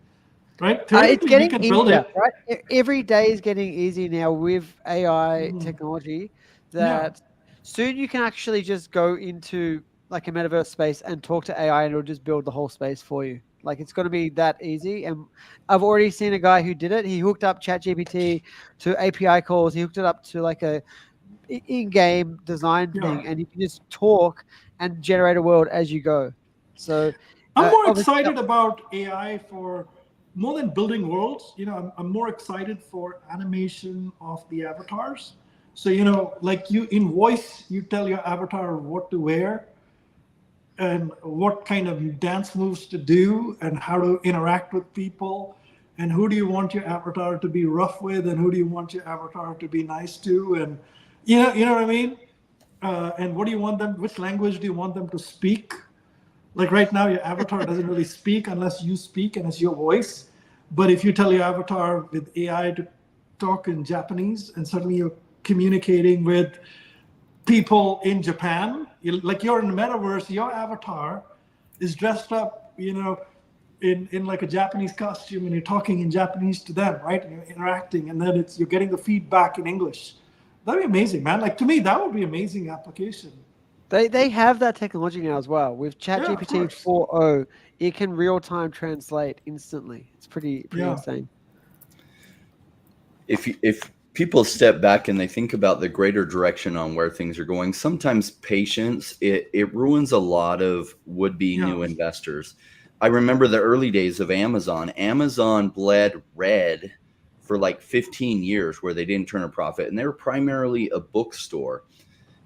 right? It's getting easier, right? Every day is getting easier now with AI technology that soon you can actually just go into like a metaverse space and talk to AI and it'll just build the whole space for you. Like it's going to be that easy. And I've already seen a guy who did it. He hooked up ChatGPT to API calls. He hooked it up to like a in-game design thing, and you can just talk and generate a world as you go. So I'm more excited about AI for more than building worlds. I'm more excited for animation of the avatars. So like you in voice, you tell your avatar what to wear and what kind of dance moves to do and how to interact with people, and who do you want your avatar to be rough with and who do you want your avatar to be nice to, and you know what I mean? And what do you want them? Which language do you want them to speak? Like right now, your avatar doesn't really speak unless you speak and it's your voice. But if you tell your avatar with AI to talk in Japanese, and suddenly you're communicating with people in Japan, like you're in the metaverse, your avatar is dressed up, in like a Japanese costume, and you're talking in Japanese to them, right? And you're interacting, and then you're getting the feedback in English. That'd be amazing, man. Like to me, that would be amazing application. They have that technology now as well. With ChatGPT 4.0, it can real-time translate instantly. It's pretty insane. If people step back and they think about the greater direction on where things are going, sometimes patience, it ruins a lot of would-be new investors. I remember the early days of Amazon. Amazon bled red for like 15 years where they didn't turn a profit, and they were primarily a bookstore,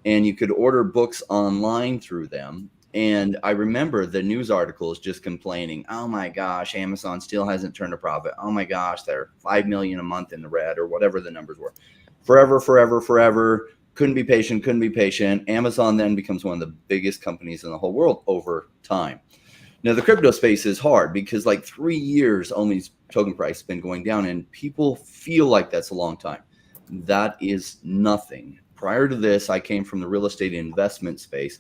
and you could order books online through them. And I remember the news articles just complaining, oh my gosh, Amazon still hasn't turned a profit. Oh my gosh, they're 5 million a month in the red, or whatever the numbers were. Forever. Couldn't be patient. Amazon then becomes one of the biggest companies in the whole world over time. Now, the crypto space is hard because like 3 years, OMI's token price has been going down, and people feel like that's a long time. That is nothing. Prior to this, I came from the real estate investment space.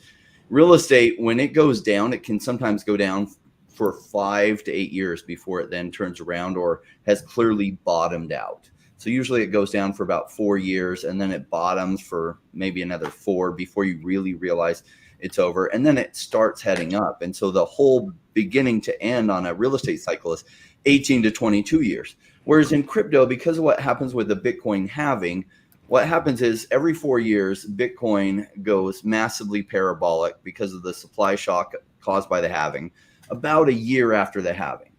Real estate, when it goes down, it can sometimes go down for 5 to 8 years before it then turns around or has clearly bottomed out. So usually it goes down for about 4 years, and then it bottoms for maybe another 4 before you really realize it's over, and then it starts heading up. And so the whole beginning to end on a real estate cycle is 18 to 22 years. Whereas in crypto, because of what happens with the Bitcoin halving, what happens is every 4 years, Bitcoin goes massively parabolic because of the supply shock caused by the halving, about a year after the halving.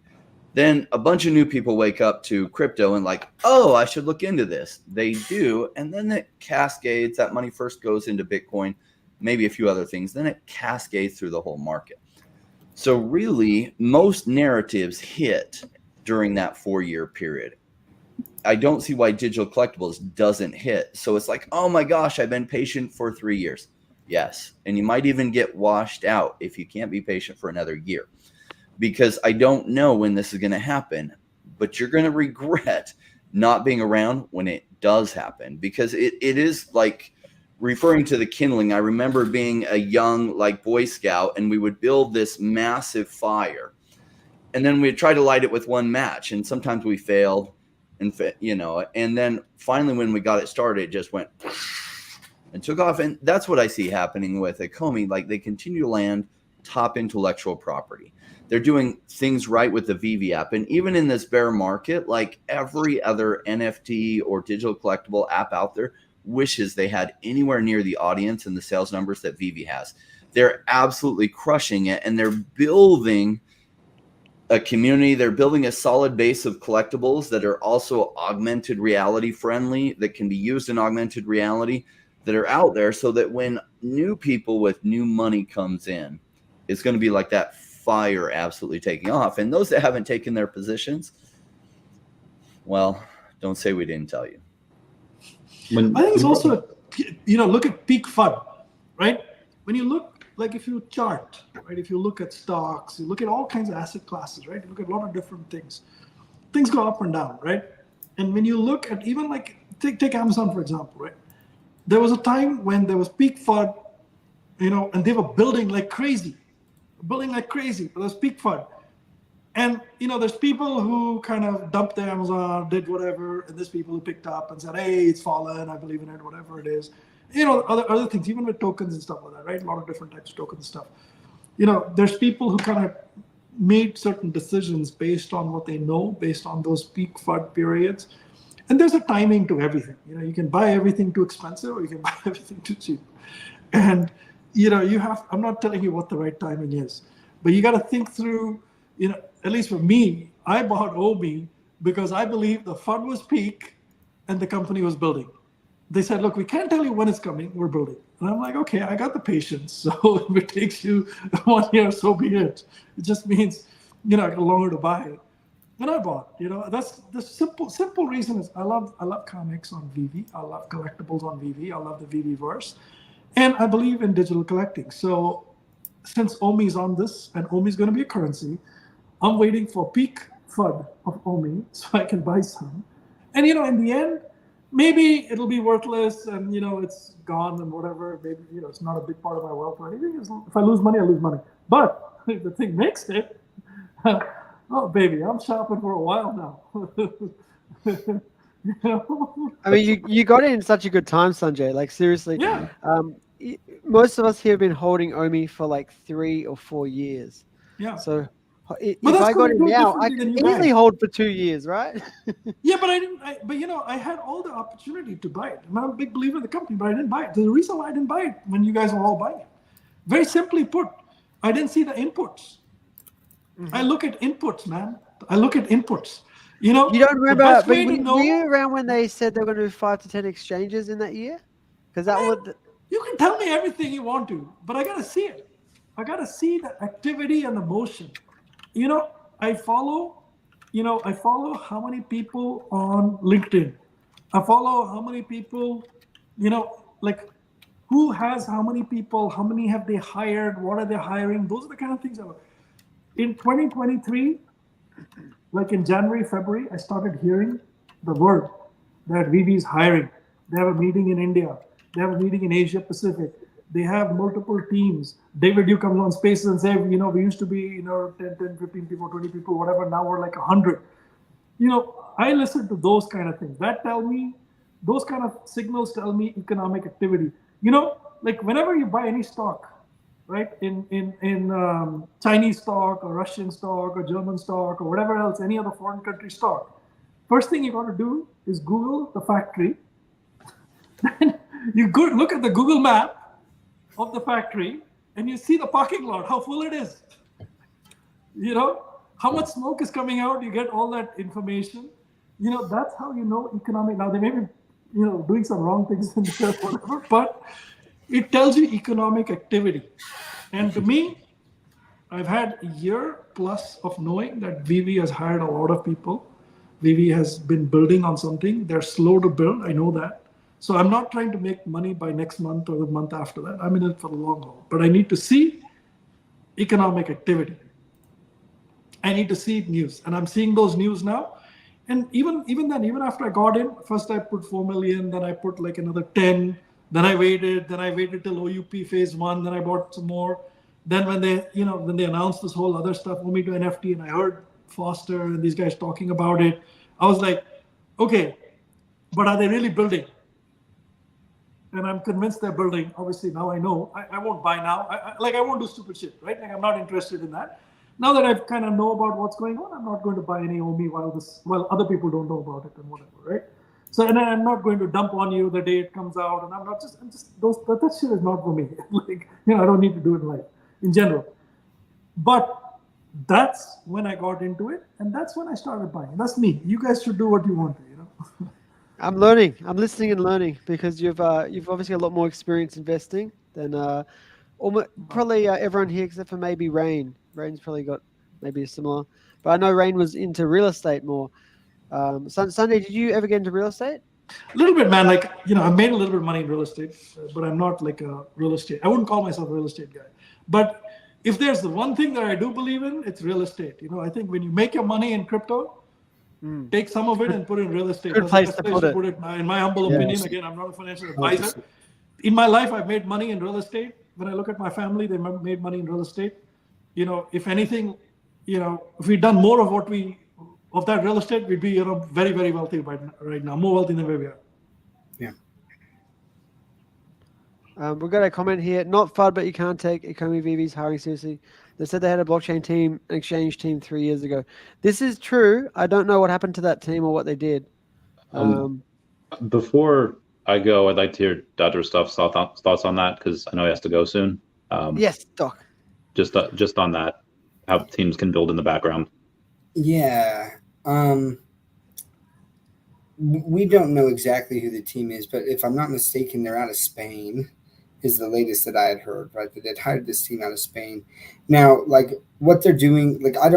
Then a bunch of new people wake up to crypto and like, oh, I should look into this. They do, and then it cascades. That money first goes into Bitcoin, maybe a few other things, then it cascades through the whole market. So really, most narratives hit during that 4-year period. I don't see why digital collectibles doesn't hit. So it's like, oh my gosh, I've been patient for 3 years. Yes, and you might even get washed out if you can't be patient for another year. Because I don't know when this is going to happen, but you're going to regret not being around when it does happen. Because it is like, referring to the kindling, I remember being a young like Boy Scout, and we would build this massive fire, and then we'd try to light it with one match, and sometimes we failed, and then finally when we got it started, it just went and took off. And that's what I see happening with Ecomi. Like they continue to land top intellectual property. They're doing things right with the VeVe app, and even in this bear market, like every other NFT or digital collectible app out there wishes they had anywhere near the audience and the sales numbers that VeVe has. They're absolutely crushing it, and they're building a community. They're building a solid base of collectibles that are also augmented reality friendly, that can be used in augmented reality, that are out there, so that when new people with new money comes in, it's going to be like that fire absolutely taking off. And those that haven't taken their positions, well, don't say we didn't tell you. I think it's also, look at peak FUD, right? When you look, like if you chart, right? If you look at stocks, you look at all kinds of asset classes, right? You look at a lot of different things. Things go up and down, right? And when you look at even like, take Amazon, for example, right? There was a time when there was peak FUD, and they were building like crazy, but there's peak FUD. And, there's people who kind of dumped their Amazon, did whatever, and there's people who picked up and said, hey, it's fallen, I believe in it, whatever it is. Other things, even with tokens and stuff like that, right? A lot of different types of tokens and stuff. There's people who kind of made certain decisions based on what they know, based on those peak FUD periods. And there's a timing to everything. You can buy everything too expensive, or you can buy everything too cheap. And, I'm not telling you what the right timing is, but you got to think through, at least for me, I bought OMI because I believe the FUD was peak and the company was building. They said, look, we can't tell you when it's coming, we're building. And I'm like, okay, I got the patience. So if it takes you 1 year, so be it. It just means, I got longer to buy it. And I bought, that's the simple reason is I love comics on VeVe. I love collectibles on VeVe. I love the VeVe-verse. And I believe in digital collecting. So since OMI is on this, and OMI is going to be a currency, I'm waiting for peak FUD of OMI so I can buy some. And, in the end, maybe it'll be worthless and, it's gone and whatever. Maybe, it's not a big part of my wealth or anything. If I lose money, I lose money. But if the thing makes it, oh, baby, I'm shopping for a while now. I mean, you got it in such a good time, Sanjay. Like, seriously. Yeah. Most of us here have been holding OMI for like 3 or 4 years. Yeah. So if But I got it now, I can easily hold for 2 years, right? Yeah, but I didn't. I had all the opportunity to buy it. I'm a big believer in the company, but I didn't buy it. The reason why I didn't buy it when you guys were all buying it, very simply put, I didn't see the inputs. Mm-hmm. I look at inputs, man. I look at inputs. You don't remember, but were you around when they said they were going to do 5 to 10 exchanges in that year? Because that would. You can tell me everything you want to, but I got to see it. I got to see the activity and the motion. I follow how many people on LinkedIn. I follow how many people, like who has how many people, how many have they hired, what are they hiring? Those are the kind of things. In 2023, like in January, February, I started hearing the word that VeVe is hiring. They have a meeting in India. They have a meeting in Asia Pacific. They have multiple teams. David, you come on Spaces and say, we used to be, 10, 15 people, 20 people, whatever. Now we're like 100. I listen to those kind of things. Those kind of signals tell me economic activity. Like whenever you buy any stock, right, in Chinese stock or Russian stock or German stock or whatever else, any other foreign country stock, first thing you got to do is Google the factory. Then you go look at the Google map of the factory and you see the parking lot, how full it is. How much smoke is coming out, you get all that information. That's how you know economic. Now they may be, doing some wrong things in there, whatever, but it tells you economic activity. And to me, I've had a year plus of knowing that VeVe has hired a lot of people. VeVe has been building on something. They're slow to build, I know that. So I'm not trying to make money by next month or the month after that. I'm in it for the long haul. But I need to see economic activity. I need to see news. And I'm seeing those news now. And even then, even after I got in, first I put 4 million, then I put like another 10. Then I waited till OUP phase 1, then I bought some more. Then when they announced this whole other stuff, OMI to NFT, and I heard Foster and these guys talking about it, I was like, okay, but are they really building? And I'm convinced they're building. Obviously, now I know. I won't buy now. I won't do stupid shit, right? Like I'm not interested in that. Now that I kind of know about what's going on, I'm not going to buy any OMI while other people don't know about it and whatever, right? So, and I'm not going to dump on you the day it comes out, and that shit is not for me. I don't need to do it in life, in general. But that's when I got into it, and that's when I started buying. That's me. You guys should do what you want to, I'm learning. I'm listening and learning because you've obviously a lot more experience investing than probably everyone here except for maybe Rain. Rain's probably got maybe a similar, but I know Rain was into real estate more. Sunday, did you ever get into real estate? A little bit, man. Like, I made a little bit of money in real estate, but I'm not like a real estate. I wouldn't call myself a real estate guy. But if there's the one thing that I do believe in, it's real estate. I think when you make your money in crypto, take some of it and put it in real estate. Good place to put it. In my humble opinion. Again, I'm not a financial advisor. In my life, I've made money in real estate. When I look at my family, they made money in real estate. If anything, if we'd done more of that real estate, we'd be very, very wealthy right now, more wealthy than where we are. Yeah. We've got a comment here. Not FUD, but you can't take Ecomi VeVe's hiring seriously. They said they had a blockchain team, an exchange team 3 years ago. This is true. I don't know what happened to that team or what they did. Before I go, I'd like to hear Dr. Stuff's thoughts on that because I know he has to go soon. Yes, Doc. Just on that, how teams can build in the background. Yeah. We don't know exactly who the team is, but if I'm not mistaken, they're out of Spain, is the latest that I had heard, right? That they'd hired this team out of Spain. Now, like what they're doing, like I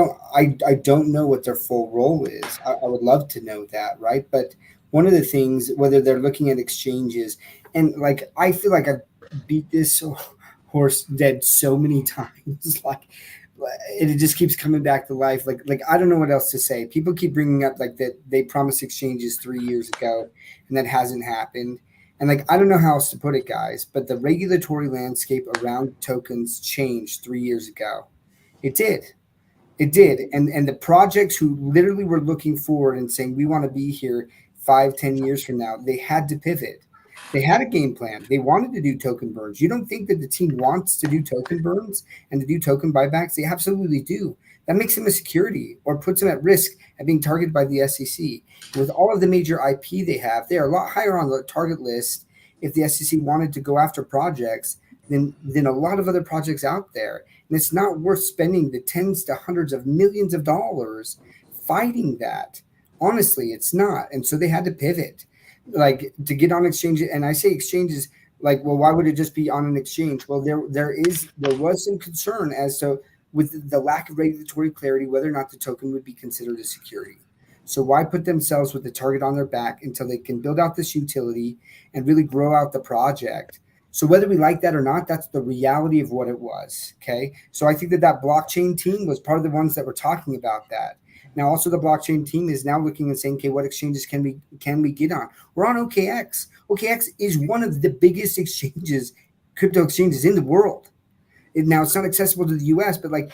don't know what their full role is. I would love to know that, right? But one of the things, whether they're looking at exchanges, and like I feel like I've beat this horse dead so many times, like it just keeps coming back to life. Like I don't know what else to say. People keep bringing up like that they promised exchanges 3 years ago, and that hasn't happened. And like I don't know how else to put it, guys, but the regulatory landscape around tokens changed 3 years ago. It did. It did. And the projects who literally were looking forward and saying we want to be here 5-10 years from now, they had to pivot. They had a game plan. They wanted to do token burns. You don't think that the team wants to do token burns and to do token buybacks? They absolutely do. That makes them a security or puts them at risk at being targeted by the SEC. With all of the major IP they have, they are a lot higher on the target list if the SEC wanted to go after projects than a lot of other projects out there. And it's not worth spending the tens to hundreds of millions of dollars fighting that. Honestly, it's not. And so they had to pivot. Like to get on exchanges, and I say exchanges like, well, why would it just be on an exchange? Well, there was some concern as to with the lack of regulatory clarity whether or not the token would be considered a security. So why put themselves with the target on their back until they can build out this utility and really grow out the project? So whether we like that or not, that's the reality of what it was. Okay, so I think that blockchain team was part of the ones that were talking about that. Now, also the blockchain team is now looking and saying, okay, what exchanges can we get on? We're on OKX. OKX is one of the biggest exchanges, crypto exchanges in the world. Now, it's not accessible to the US, but like,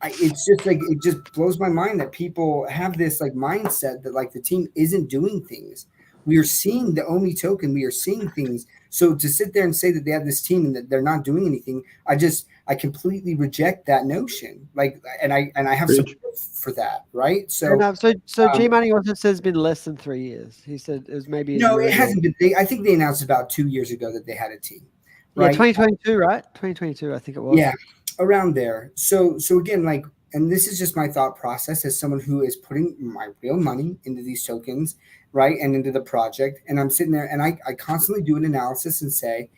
it's just like, it just blows my mind that people have this like mindset that like the team isn't doing things. We are seeing the OMI token. We are seeing things. So to sit there and say that they have this team and that they're not doing anything, I completely reject that notion. Like, and I have support for that, right? So, G Money also says it's been less than 3 years. He said it was maybe no, it hasn't been. I think they announced about 2 years ago that they had a team. Right? Yeah, 2022, right? 2022, I think it was. Yeah, around there. So again, like, and this is just my thought process as someone who is putting my real money into these tokens, right, and into the project. And I'm sitting there and I constantly do an analysis and say,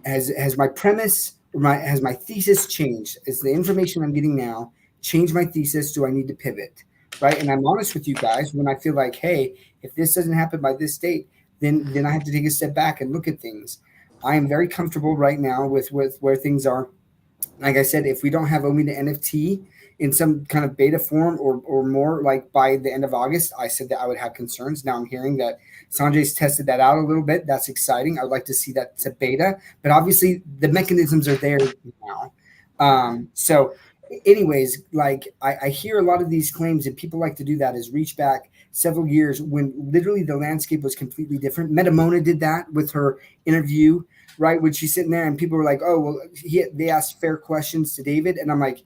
has my premise or has my thesis changed? Is the information I'm getting now changed my thesis? Do I need to pivot, right? And I'm honest with you guys when I feel like, hey, if this doesn't happen by this date, then I have to take a step back and look at things. I am very comfortable right now with where things are. Like I said, if we don't have OMI to NFT in some kind of beta form or more like by the end of August, I said that I would have concerns. Now I'm hearing that Sanjay's tested that out a little bit. That's exciting. I'd like to see that to beta, but obviously the mechanisms are there now. So anyways, like I hear a lot of these claims and people like to do that is reach back several years when literally the landscape was completely different. Metamona did that with her interview, right? When she's sitting there and people were like, oh, well, they asked fair questions to David. And I'm like,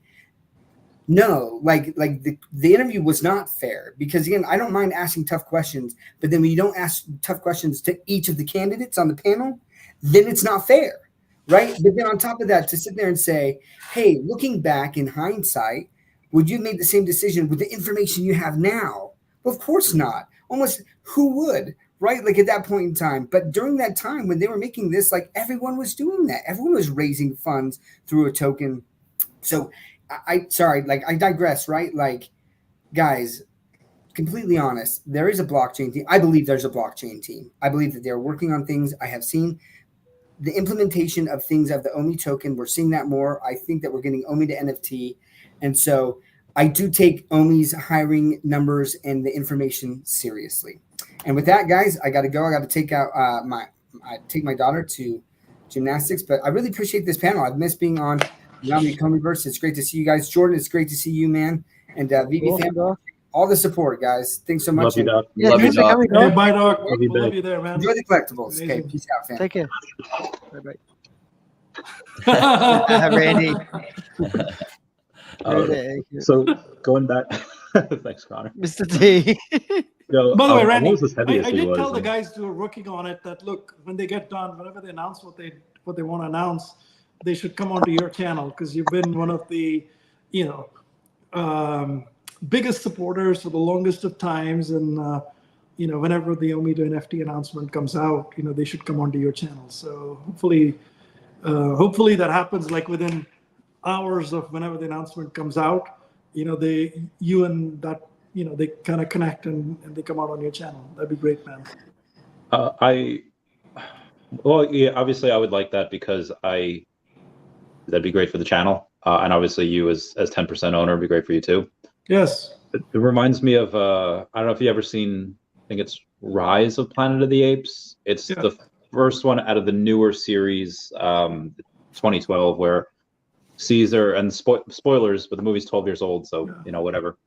no, like the interview was not fair because again, I don't mind asking tough questions, but then when you don't ask tough questions to each of the candidates on the panel, then it's not fair, right? But then on top of that, to sit there and say, hey, looking back in hindsight, would you have made the same decision with the information you have now? Well, of course not. Almost who would, right? Like at that point in time. But during that time when they were making this, like everyone was doing that. Everyone was raising funds through a token. So I digress, right? Like, guys, completely honest, there is a blockchain team. I believe there's a blockchain team. I believe that they're working on things. I have seen the implementation of things of the OMI token. We're seeing that more. I think that we're getting OMI to NFT. And so I do take OMI's hiring numbers and the information seriously. And with that, guys, I got to go. I got to take out my daughter to gymnastics. But I really appreciate this panel. I've missed being on Around the Ecomiverse. It's great to see you guys. Jordan, it's great to see you, man. And VeVe family, all the support, guys. Thanks so much. Love you, Doc. Yeah, Love you, thanks for Doc. coming, Hey, Doc. bye, Doc. Love you, Love babe. you there, man. Enjoy the collectibles. Amazing. Okay, peace out, fam. Take care. Bye-bye. Randy. So going back, thanks, Connor. Mr. T. No, By the way, what Randy, was this heavy I issue did was, tell the guys who are working on it that, look, when they get done, whenever they announce what they want to announce, they should come onto your channel because you've been one of the, biggest supporters for the longest of times. And, whenever the OMI to NFT announcement comes out, they should come onto your channel. So hopefully that happens like within hours of whenever the announcement comes out. They kind of connect and they come out on your channel. That'd be great, man. Obviously I would like that because that'd be great for the channel. And obviously you as 10% owner would be great for you too. Yes. It reminds me of, I don't know if you've ever seen, I think it's Rise of Planet of the Apes. It's the first one out of the newer series, 2012, where Caesar, and spoilers, but the movie's 12 years old, so whatever.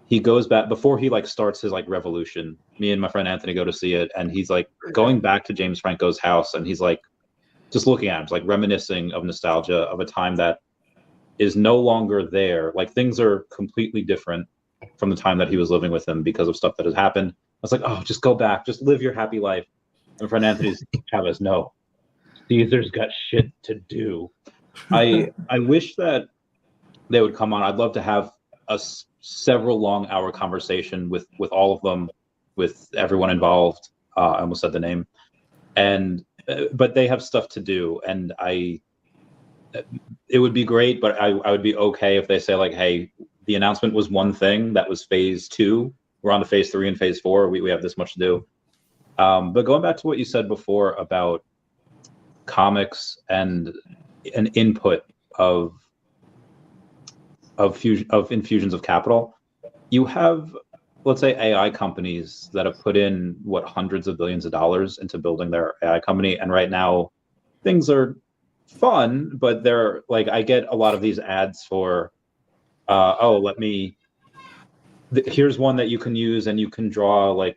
He goes back before he starts his revolution. Me and my friend Anthony go to see it, and he's going back to James Franco's house, and he's just looking at him, he's reminiscing of nostalgia of a time that is no longer there. Things are completely different from the time that he was living with him because of stuff that has happened. I was like, oh, just go back, just live your happy life. And my friend Anthony's Chavez, no, Caesar's got shit to do. I wish that they would come on. I'd love to have a several long-hour conversation with all of them, with everyone involved. I almost said the name, but they have stuff to do, and it would be great. But I would be okay if they say hey, the announcement was one thing, that was phase 2. We're on to phase 3 and phase 4. We have this much to do. But going back to what you said before about comics and an input of infusions of capital, you have, let's say, AI companies that have put in hundreds of billions of dollars into building their AI company, and right now things are fun, but they're I get a lot of these ads for here's one that you can use and you can draw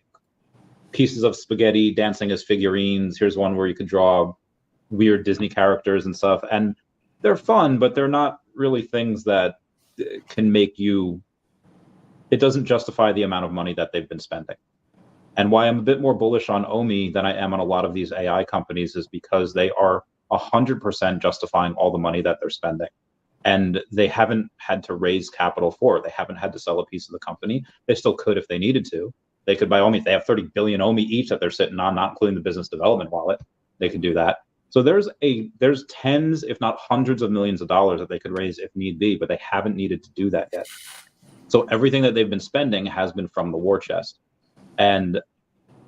pieces of spaghetti dancing as figurines. Here's one where you could draw weird Disney characters and stuff, and they're fun, but they're not really things that can make you, it doesn't justify the amount of money that they've been spending. And why I'm a bit more bullish on OMI than I am on a lot of these AI companies is because they are 100% justifying all the money that they're spending. And they haven't had to raise capital for it. They haven't had to sell a piece of the company. They still could if they needed to. They could buy OMI. If they have 30 billion OMI each that they're sitting on, not including the business development wallet, they could do that. So there's tens, if not hundreds of millions of dollars that they could raise if need be, but they haven't needed to do that yet. So everything that they've been spending has been from the war chest. And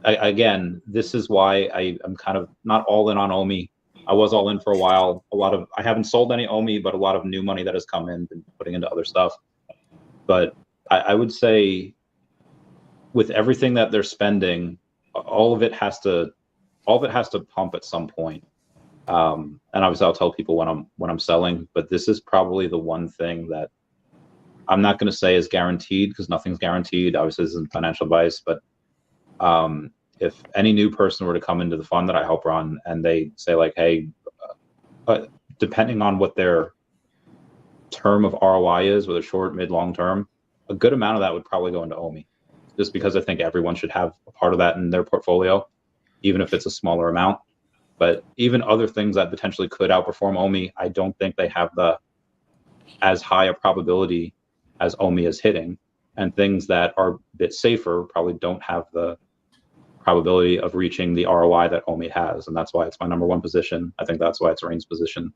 again, this is why I'm kind of not all in on OMI. I was all in for a while. I haven't sold any OMI, but a lot of new money that has come in, been putting into other stuff. But I would say with everything that they're spending, all of it has to pump at some point. And obviously I'll tell people when I'm selling, but this is probably the one thing that I'm not going to say is guaranteed, because nothing's guaranteed. Obviously this isn't financial advice, but if any new person were to come into the fund that I help run and they say hey, depending on what their term of ROI is, whether short, mid, long term, a good amount of that would probably go into OMI, just because I think everyone should have a part of that in their portfolio, even if it's a smaller amount. But even other things that potentially could outperform OMI, I don't think they have the as high a probability as OMI is hitting, and things that are a bit safer probably don't have the probability of reaching the ROI that OMI has, and that's why it's my number one position. I think that's why it's Rain's position.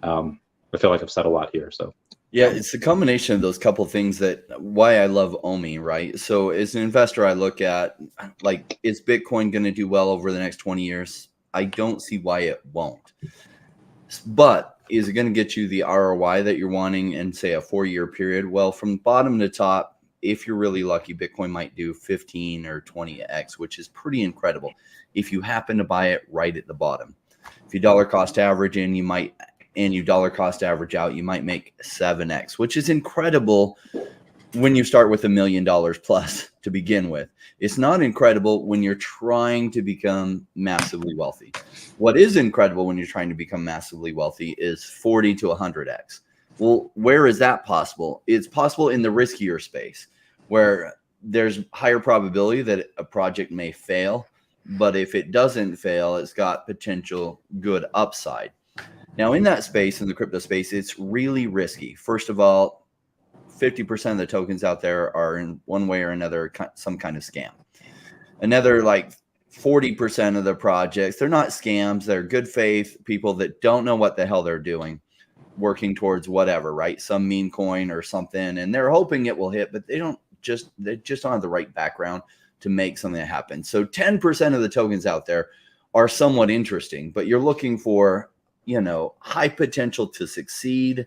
I feel like I've said a lot here, so. Yeah, it's a combination of those couple things that why I love OMI, right? So as an investor, I look at, like, is Bitcoin going to do well over the next 20 years? I don't see why it won't. But is it going to get you the ROI that you're wanting in, say, a 4-year period? Well, from bottom to top, if you're really lucky, Bitcoin might do 15 or 20x, which is pretty incredible if you happen to buy it right at the bottom. If you dollar cost average in, you dollar cost average out, you might make 7x, which is incredible when you start with $1 million plus to begin with. It's not incredible when you're trying to become massively wealthy. What is incredible when you're trying to become massively wealthy is 40 to 100x. Well, where is that possible? It's possible in the riskier space where there's higher probability that a project may fail, but if it doesn't fail, it's got potential good upside. Now, in that space, in the crypto space, it's really risky. First of all, 50% of the tokens out there are in one way or another some kind of scam. Another like 40% of the projects, they're not scams. They're good faith people that don't know what the hell they're doing, working towards whatever, right? Some meme coin or something, and they're hoping it will hit, but they just don't have the right background to make something happen. So 10% of the tokens out there are somewhat interesting, but you're looking for, high potential to succeed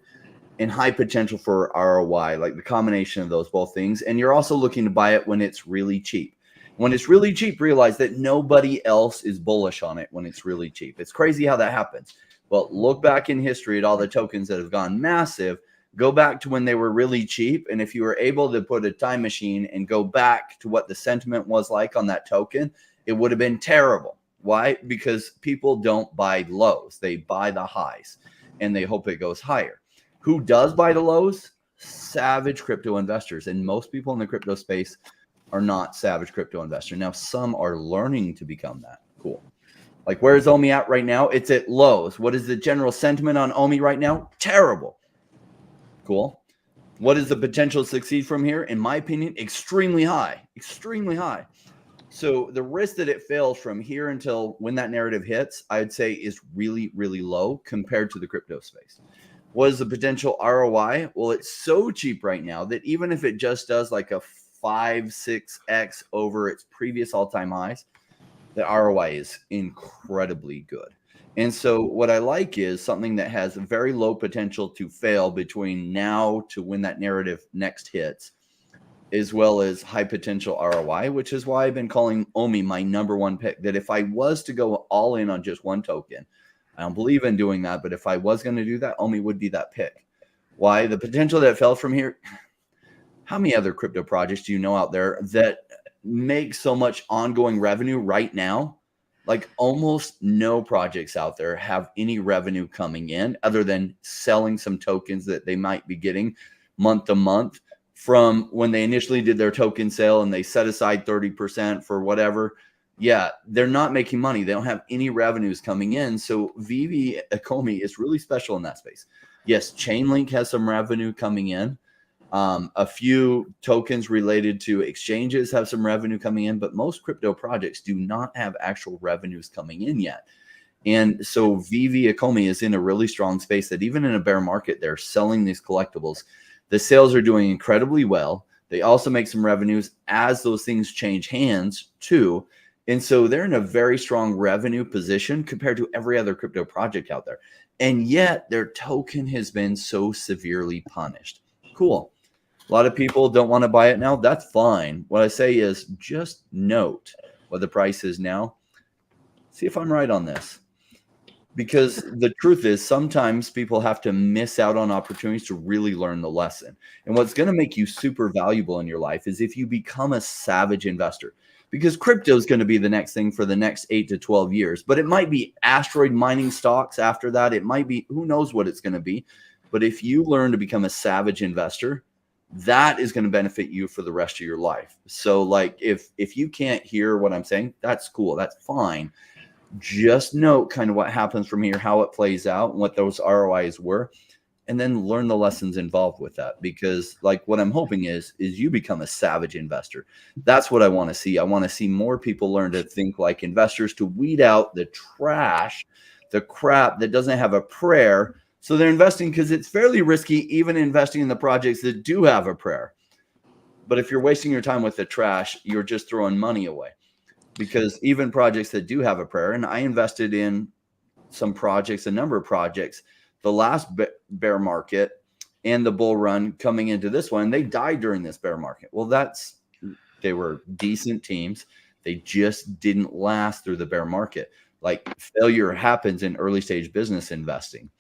and high potential for ROI, like the combination of those both things. And you're also looking to buy it when it's really cheap. When it's really cheap, realize that nobody else is bullish on it when it's really cheap. It's crazy how that happens. Well, look back in history at all the tokens that have gone massive. Go back to when they were really cheap. And if you were able to put a time machine and go back to what the sentiment was like on that token, it would have been terrible. Why? Because people don't buy lows. They buy the highs and they hope it goes higher. Who does buy the lows? Savage crypto investors. And most people in the crypto space are not savage crypto investors. Now, some are learning to become that. Cool. Like, where's OMI at right now? It's at lows. What is the general sentiment on OMI right now? Terrible. Cool. What is the potential to succeed from here? In my opinion, extremely high. Extremely high. So the risk that it fails from here until when that narrative hits, I'd say is really, really low compared to the crypto space. What is the potential ROI? Well, it's so cheap right now that even if it just does like a 5-6x over its previous all-time highs, the ROI is incredibly good. And so what I like is something that has very low potential to fail between now to when that narrative next hits, as well as high potential ROI, which is why I've been calling OMI my number one pick. That if I was to go all in on just one token, I don't believe in doing that, but if I was going to do that, OMI would be that pick. Why? The potential that fell from here. How many other crypto projects do you know out there that make so much ongoing revenue right now? Like, almost no projects out there have any revenue coming in other than selling some tokens that they might be getting month to month from when they initially did their token sale and they set aside 30% for whatever. Yeah, they're not making money. They don't have any revenues coming in. So VeVe Ecomi is really special in that space. Yes, Chainlink has some revenue coming in. A few tokens related to exchanges have some revenue coming in, but most crypto projects do not have actual revenues coming in yet. And so VeVe Ecomi is in a really strong space that even in a bear market, they're selling these collectibles. The sales are doing incredibly well. They also make some revenues as those things change hands too. And so they're in a very strong revenue position compared to every other crypto project out there. And yet their token has been so severely punished. Cool. A lot of people don't want to buy it now. That's fine. What I say is just note what the price is now. See if I'm right on this. Because the truth is sometimes people have to miss out on opportunities to really learn the lesson. And what's going to make you super valuable in your life is if you become a savage investor. Because crypto is going to be the next thing for the next 8 to 12 years. But it might be asteroid mining stocks after that. It might be, who knows what it's going to be. But if you learn to become a savage investor, that is going to benefit you for the rest of your life. So like if you can't hear what I'm saying, that's cool. That's fine. Just note kind of what happens from here, how it plays out, and what those ROIs were. and then learn the lessons involved with that. Because like what I'm hoping is you become a savage investor. That's what I want to see. I want to see more people learn to think like investors, to weed out the trash, the crap that doesn't have a prayer. So they're investing because it's fairly risky, even investing in the projects that do have a prayer. But if you're wasting your time with the trash, you're just throwing money away. Because even projects that do have a prayer, and I invested in some projects, a number of projects, the last bear market and the bull run coming into this one, they died during this bear market. Well, they were decent teams. They just didn't last through the bear market. Like, failure happens in early stage business investing,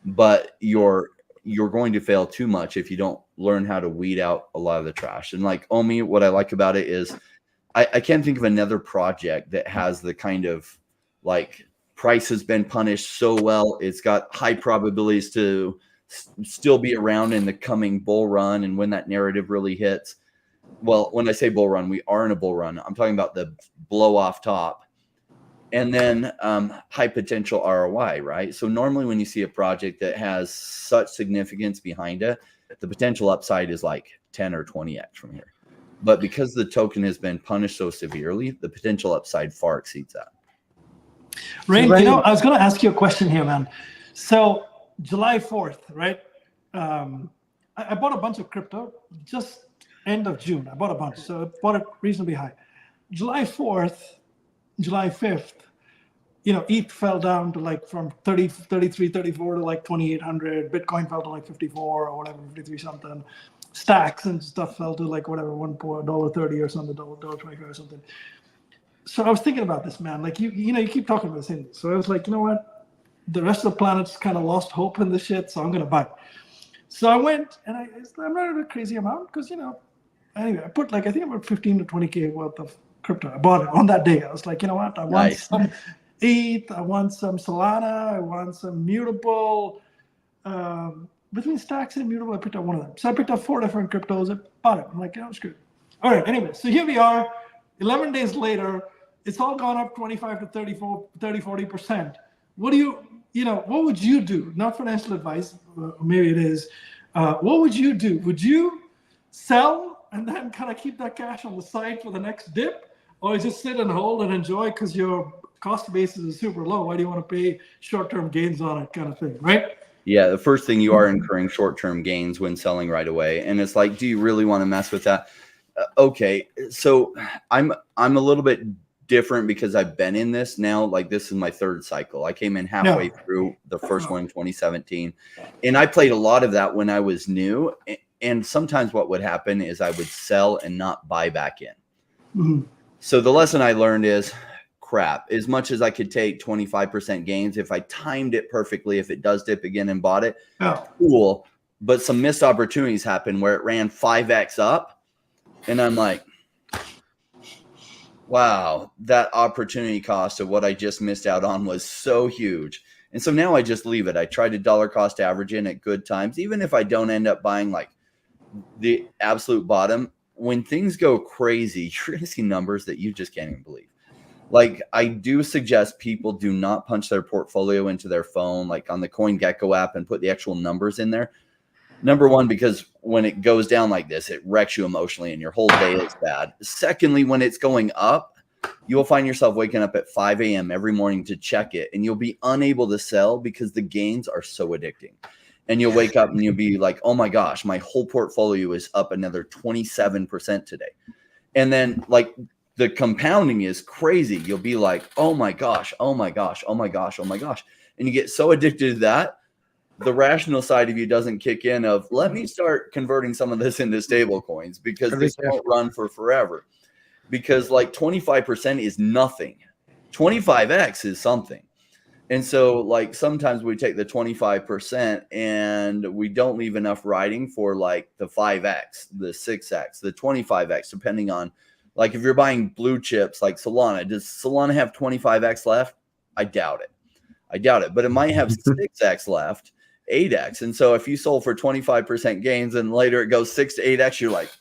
but you're going to fail too much if you don't learn how to weed out a lot of the trash. And like OMI, what I like about it is I can't think of another project that has the kind of like price has been punished so well. It's got high probabilities to still be around in the coming bull run. And when that narrative really hits, well, when I say bull run, we are in a bull run. I'm talking about the blow off top. And then high potential ROI, right? So normally when you see a project that has such significance behind it, the potential upside is like 10 or 20x from here. But because the token has been punished so severely, the potential upside far exceeds that. Rain, I was going to ask you a question here, man. So July 4th, right? I bought a bunch of crypto just end of June. I bought a bunch, so I bought it reasonably high. July 4th, July 5th, ETH fell down to like from 33, 34 to like 2,800. Bitcoin fell to like 54 or whatever, 53 something. Stacks and stuff fell to like whatever, $1.30 or something, $1.25 or something. So I was thinking about this, man. Like you keep talking about this thing. So I was like, you know what? The rest of the planet's kind of lost hope in this shit, so I'm gonna buy. So I went and I'm not at a crazy amount because anyway, I put like I think about 15 to 20K worth of crypto. I bought it on that day. I was like, you know what? I want some ETH, I want some Solana, I want some mutable. Between stacks and immutable, I picked up one of them. So I picked up 4 different cryptos. I bought it. I'm like, screw it. All right, anyway, so here we are. 11 days later, it's all gone up 25 to 30, 40%. What would you do? Not financial advice, maybe it is. What would you do? Would you sell and then kind of keep that cash on the side for the next dip? Or just sit and hold and enjoy because your cost basis is super low? Why do you want to pay short-term gains on it kind of thing, right? Yeah, the first thing, you are incurring short-term gains when selling right away. And it's like, do you really want to mess with that? Okay, so I'm a little bit different because I've been in this now. Like, this is my third cycle. I came in halfway through the first one in 2017. And I played a lot of that when I was new. And sometimes what would happen is I would sell and not buy back in. Mm-hmm. So the lesson I learned is, crap, as much as I could take 25% gains, if I timed it perfectly, if it does dip again and bought it, cool. But some missed opportunities happened where it ran 5x up. And I'm like, wow, that opportunity cost of what I just missed out on was so huge. And so now I just leave it. I try to dollar cost average in at good times, even if I don't end up buying like the absolute bottom. When things go crazy, you're going to see numbers that you just can't even believe. Like, I do suggest people do not punch their portfolio into their phone, like on the CoinGecko app, and put the actual numbers in there. Number one, because when it goes down like this, it wrecks you emotionally and your whole day is bad. Secondly, when it's going up, you'll find yourself waking up at 5 a.m. every morning to check it, and you'll be unable to sell because the gains are so addicting. And you'll wake up and you'll be like, oh my gosh, my whole portfolio is up another 27% today. And then like the compounding is crazy. You'll be like, oh my gosh, oh my gosh, oh my gosh, oh my gosh. And you get so addicted to that, the rational side of you doesn't kick in of, let me start converting some of this into stable coins because this won't run for forever. Because like 25% is nothing. 25x is something. And so like sometimes we take the 25% and we don't leave enough writing for like the 5x, the 6x, the 25x, depending on like if you're buying blue chips like Solana. Does Solana have 25x left? I doubt it, but it might have 6x left, 8x. And so if you sold for 25% gains and later it goes 6 to 8x, you're like,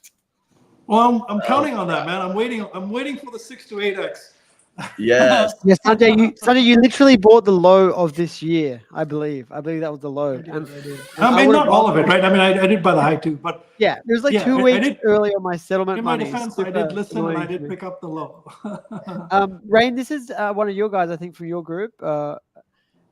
well, I'm counting on that, man. I'm waiting for the 6 to 8x. Yes. Yeah, Sanjay, you literally bought the low of this year, I believe. I believe that was the low. I did. And I mean, would've not all of bought- it, right? I mean, I did buy the high too, but Yeah, it was like yeah, 2 I weeks did. early on my settlement In my money. defense, I did listen and I annoying to did me. pick up the low. Rain, this is one of your guys, I think, from your group.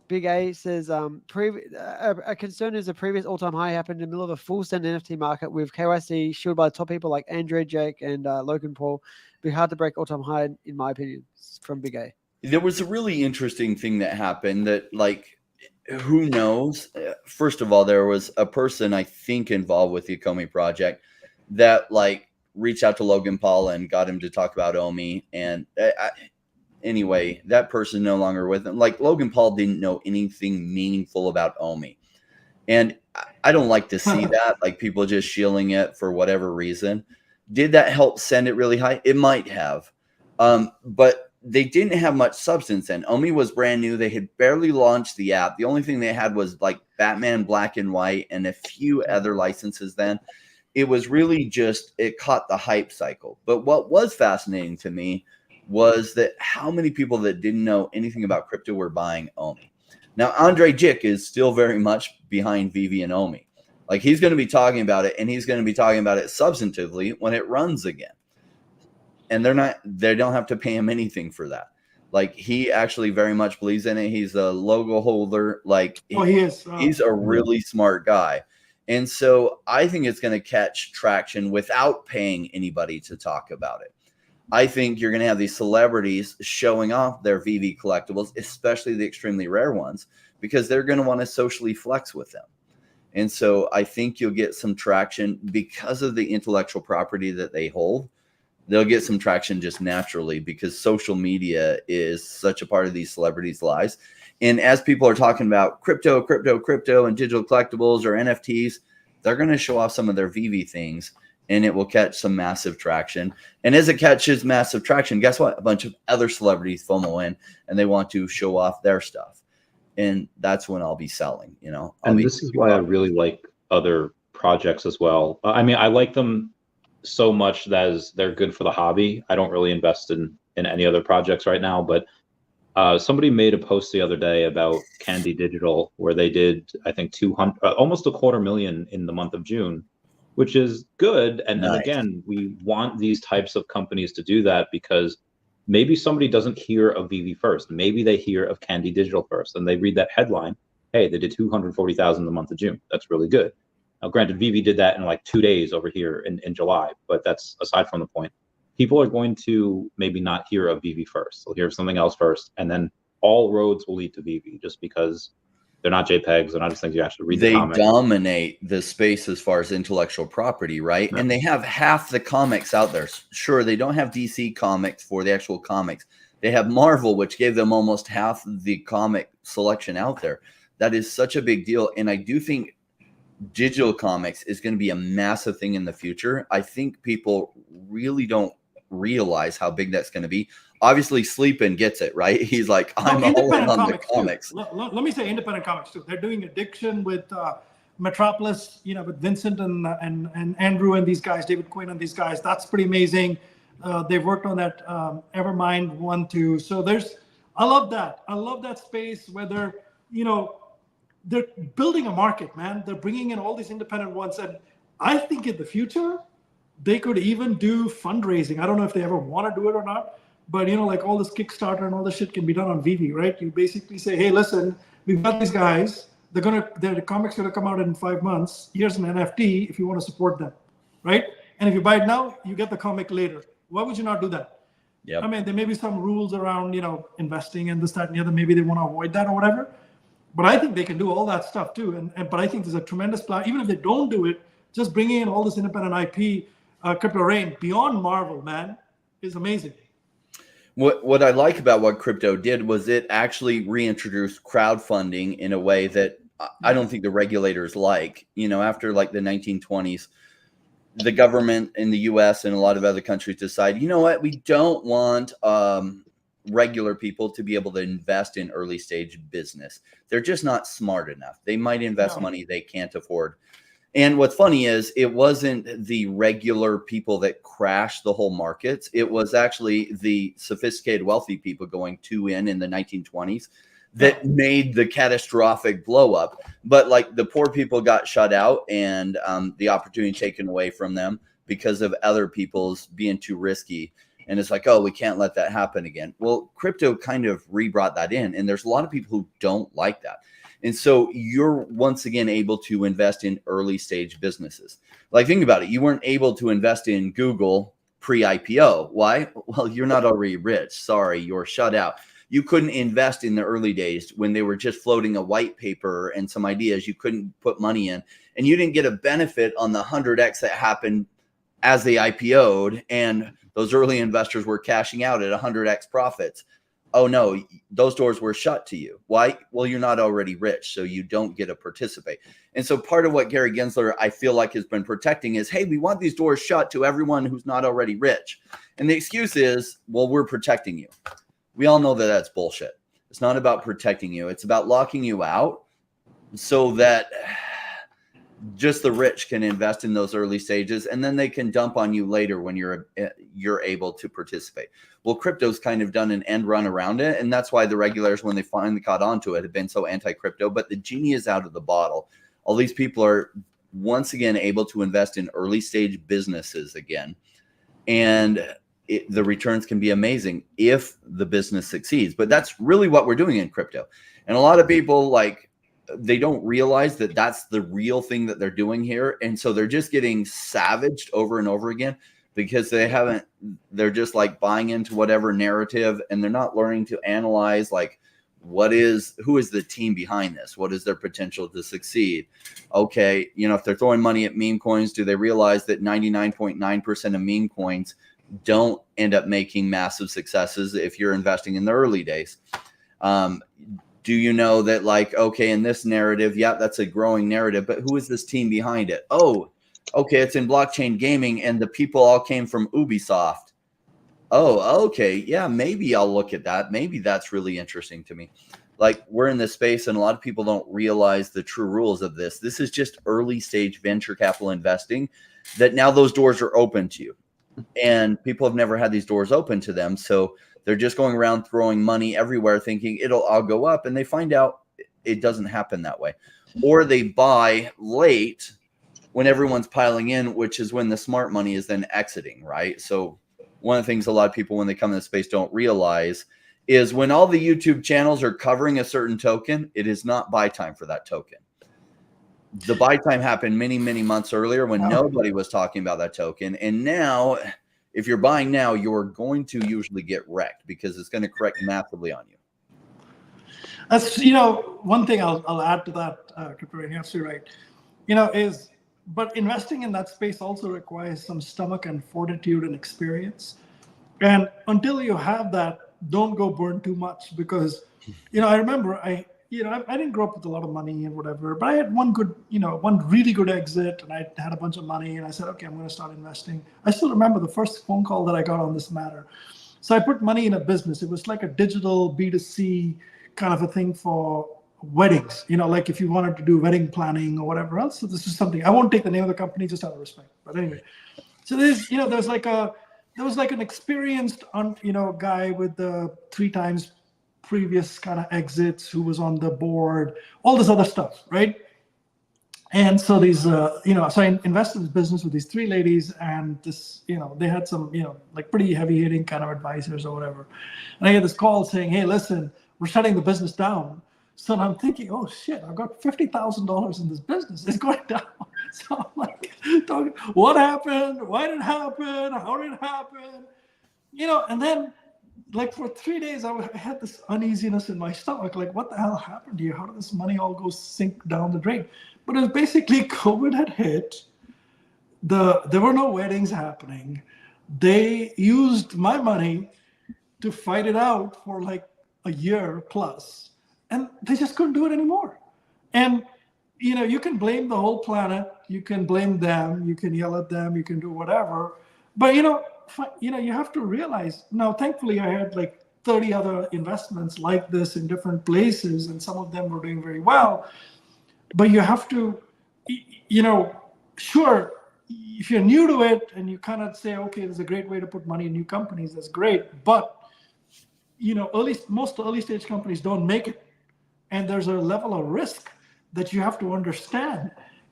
Big A says, a concern is a previous all-time high happened in the middle of a full send NFT market with KYC shielded by top people like Andre, Jake, and Logan Paul. Be hard to break all-time high, in my opinion, from Big A. There was a really interesting thing that happened that, like, who knows? First of all, there was a person, I think, involved with the Ecomi project that, like, reached out to Logan Paul and got him to talk about OMI. And anyway, that person no longer with him. Like, Logan Paul didn't know anything meaningful about OMI. And I don't like to see that, like, people just shielding it for whatever reason. Did that help send it really high? It might have. But they didn't have much substance in. OMI was brand new. They had barely launched the app. The only thing they had was like Batman Black and White and a few other licenses then. It was really just, it caught the hype cycle. But what was fascinating to me was that how many people that didn't know anything about crypto were buying OMI. Now, Andre Jick is still very much behind VeVe and OMI. Like, he's going to be talking about it, and he's going to be talking about it substantively when it runs again. And they don't have to pay him anything for that. Like, he actually very much believes in it. He's a logo holder. Like, he is. He's a really smart guy. And so I think it's going to catch traction without paying anybody to talk about it. I think you're going to have these celebrities showing off their VeVe collectibles, especially the extremely rare ones, because they're going to want to socially flex with them. And so I think you'll get some traction because of the intellectual property that they hold. They'll get some traction just naturally because social media is such a part of these celebrities' lives. And as people are talking about crypto, and digital collectibles or NFTs, they're going to show off some of their VeVe things, and it will catch some massive traction. And as it catches massive traction, guess what? A bunch of other celebrities FOMO in, and they want to show off their stuff. And that's when I'll be selling, you know. And this is why I really like other projects as well. I mean, I like them so much that they're good for the hobby. I don't really invest in any other projects right now, but somebody made a post the other day about Candy Digital where they did, I think, almost $250,000 in the month of June, which is good. And, nice. And again, we want these types of companies to do that because maybe somebody doesn't hear of VeVe first. Maybe they hear of Candy Digital first and they read that headline. Hey, they did $240,000 in the month of June. That's really good. Now, granted, VeVe did that in like 2 days over here in July, but that's aside from the point. People are going to maybe not hear of VeVe first. They'll hear of something else first, and then all roads will lead to VeVe just because they're not JPEGs. They're not just things you actually read. They the comics. dominate the space as far as intellectual property, right? Yeah. And they have half the comics out there. Sure, they don't have DC comics for the actual comics. They have Marvel, which gave them almost half the comic selection out there. That is such a big deal, and I do think digital comics is going to be a massive thing in the future. I think people really don't realize how big that's going to be. Obviously, Sleepin gets it, right? He's like, I'm all in on the comics. Let me say independent comics too. They're doing Addiction with Metropolis, you know, with Vincent and Andrew and these guys, David Quinn and these guys. That's pretty amazing. They've worked on that Evermind one too. So I love that. I love that space where they're, you know, they're building a market, man. They're bringing in all these independent ones. And I think in the future, they could even do fundraising. I don't know if they ever want to do it or not, but, you know, like all this Kickstarter and all this shit can be done on VeVe, right? You basically say, hey, listen, we've got these guys. The comics going to come out in 5 months. Here's an NFT if you want to support them, right? And if you buy it now, you get the comic later. Why would you not do that? Yep. I mean, there may be some rules around, you know, investing and this, that, and the other. Maybe they want to avoid that or whatever. But I think they can do all that stuff too. But I think there's a tremendous plan. Even if they don't do it, just bringing in all this independent IP, Crypto Rain, beyond Marvel, man, is amazing. What I like about what crypto did was it actually reintroduced crowdfunding in a way that I don't think the regulators like. You know, after like the 1920s, the government in the US and a lot of other countries decide, you know what, we don't want regular people to be able to invest in early stage business. They're just not smart enough. They might invest money they can't afford. And what's funny is it wasn't the regular people that crashed the whole markets. It was actually the sophisticated, wealthy people going in the 1920s that made the catastrophic blow up. But like the poor people got shut out and the opportunity taken away from them because of other people's being too risky. And it's like, oh, we can't let that happen again. Well, crypto kind of re-brought that in. And there's a lot of people who don't like that. And so you're once again able to invest in early stage businesses. Like, think about it. You weren't able to invest in Google pre-IPO. Why? Well, you're not already rich. Sorry, you're shut out. You couldn't invest in the early days when they were just floating a white paper and some ideas you couldn't put money in. And you didn't get a benefit on the 100x that happened as they IPO'd. And those early investors were cashing out at 100x profits. Oh no, those doors were shut to you. Why? Well, you're not already rich, so you don't get to participate. And so part of what Gary Gensler, I feel like, has been protecting is, hey, we want these doors shut to everyone who's not already rich. And the excuse is, well, we're protecting you. We all know that that's bullshit. It's not about protecting you. It's about locking you out so that just the rich can invest in those early stages, and then they can dump on you later when you're able to participate. Well, crypto's kind of done an end run around it, and that's why the regulators, when they finally caught on to it, have been so anti-crypto. But the genie is out of the bottle. All these people are once again able to invest in early stage businesses again, and the returns can be amazing if the business succeeds. But that's really what we're doing in crypto. And a lot of people, like, they don't realize that that's the real thing that they're doing here. And so they're just getting savaged over and over again because they're just like buying into whatever narrative, and they're not learning to analyze, like, who is the team behind this? What is their potential to succeed? Okay, if they're throwing money at meme coins, do they realize that 99.9% of meme coins don't end up making massive successes if you're investing in the early days? Do you know that, like, okay, in this narrative, yeah, that's a growing narrative, but who is this team behind it? Oh, okay, it's in blockchain gaming, and the people all came from Ubisoft. Oh, okay, yeah, maybe I'll look at that. Maybe that's really interesting to me. Like, we're in this space, and a lot of people don't realize the true rules of this. This is just early stage venture capital investing that now those doors are open to you. And people have never had these doors open to them. So they're just going around throwing money everywhere thinking it'll all go up, and they find out it doesn't happen that way. Or they buy late when everyone's piling in, which is when the smart money is then exiting, right? So one of the things a lot of people when they come in this space don't realize is when all the YouTube channels are covering a certain token, it is not buy time for that token. The buy time happened many, many months earlier when nobody was talking about that token. And now, if you're buying now, you're going to usually get wrecked because it's going to correct massively on you. That's, one thing I'll add to that, Crypto, you're absolutely right, but investing in that space also requires some stomach and fortitude and experience. And until you have that, don't go burn too much because, I remember I didn't grow up with a lot of money and whatever, but I had one really good exit, and I had a bunch of money, and I said, okay, I'm going to start investing. I still remember the first phone call that I got on this matter. So I put money in a business. It was like a digital B2C kind of a thing for weddings, like if you wanted to do wedding planning or whatever else. So this is something, I won't take the name of the company just out of respect, but anyway. So there's, there was like an experienced, guy with the 3 times previous kind of exits who was on the board, all this other stuff, right? And so these, so I invested in this business with these 3 ladies, and this, they had some, like pretty heavy hitting kind of advisors or whatever. And I get this call saying, hey, listen, we're shutting the business down. So I'm thinking, oh shit, I've got $50,000 in this business. It's going down. So I'm like, talking, what happened? Why did it happen? How did it happen? And then like for 3 days, I had this uneasiness in my stomach. Like, what the hell happened here? How did this money all go sink down the drain? But it was basically COVID had hit. There were no weddings happening. They used my money to fight it out for like a year plus, and they just couldn't do it anymore. And you can blame the whole planet, you can blame them, you can yell at them, you can do whatever, but you have to realize now, thankfully I had like 30 other investments like this in different places, and some of them were doing very well. But you have to sure, if you're new to it and you kind of say, okay, there's a great way to put money in new companies, that's great. But, most early stage companies don't make it. And there's a level of risk that you have to understand.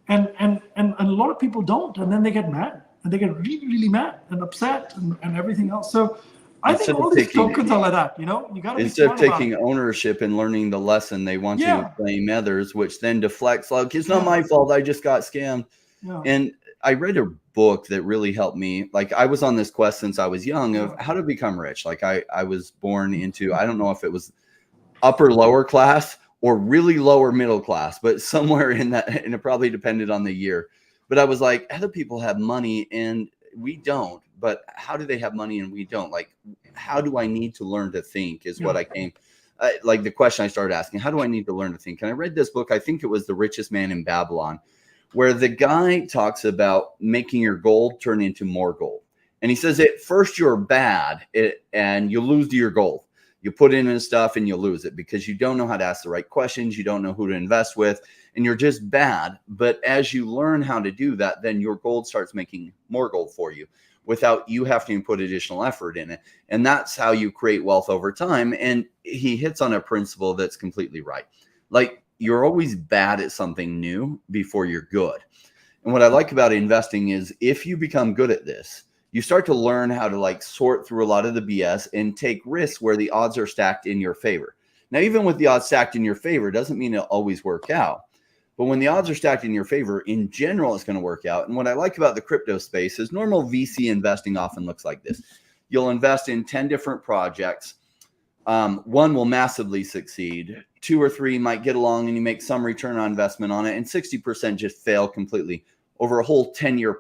And a lot of people don't. And then they get mad. And they get really, really mad and upset and everything else. So I think all these tokens are like that, you got to be instead of smart about taking it. ownership and learning the lesson, they want to blame others, which then deflects, like, it's not my fault, I just got scammed. Yeah. And I read a book that really helped me. Like, I was on this quest since I was young of how to become rich. Like, I was born into, I don't know if it was upper lower class or really lower middle class, but somewhere in that, and it probably depended on the year. But I was like, other people have money and we don't, but how do they have money and we don't? Like, how do I need to learn to think is what I came, like the question I started asking, how do I need to learn to think? And I read this book, I think it was The Richest Man in Babylon, where the guy talks about making your gold turn into more gold. And he says, at first you're bad and you lose your gold. You put in stuff and you lose it because you don't know how to ask the right questions. You don't know who to invest with, and you're just bad. But as you learn how to do that, then your gold starts making more gold for you without you having to put additional effort in it. And that's how you create wealth over time. And he hits on a principle that's completely right. Like, you're always bad at something new before you're good. And what I like about investing is if you become good at this, you start to learn how to like sort through a lot of the BS and take risks where the odds are stacked in your favor. Now, even with the odds stacked in your favor, doesn't mean it'll always work out. But when the odds are stacked in your favor, in general, it's going to work out. And what I like about the crypto space is normal VC investing often looks like this. You'll invest in 10 different projects. One will massively succeed. 2 or 3 might get along and you make some return on investment on it. And 60% just fail completely over a whole 10-year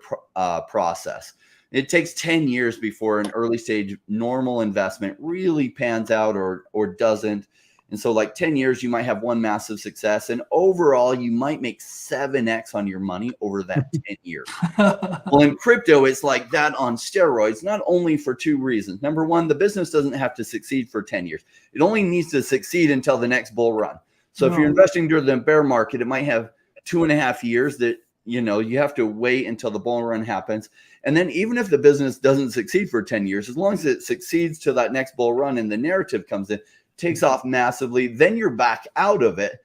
process. It takes 10 years before an early stage normal investment really pans out or doesn't. And so like 10 years, you might have one massive success. And overall, you might make 7x on your money over that 10 years. Well, in crypto, it's like that on steroids, not only for 2 reasons. Number one, the business doesn't have to succeed for 10 years. It only needs to succeed until the next bull run. So if you're investing during the bear market, it might have 2.5 years that, you have to wait until the bull run happens. And then even if the business doesn't succeed for 10 years, as long as it succeeds to that next bull run and the narrative comes in, takes off massively, then you're back out of it.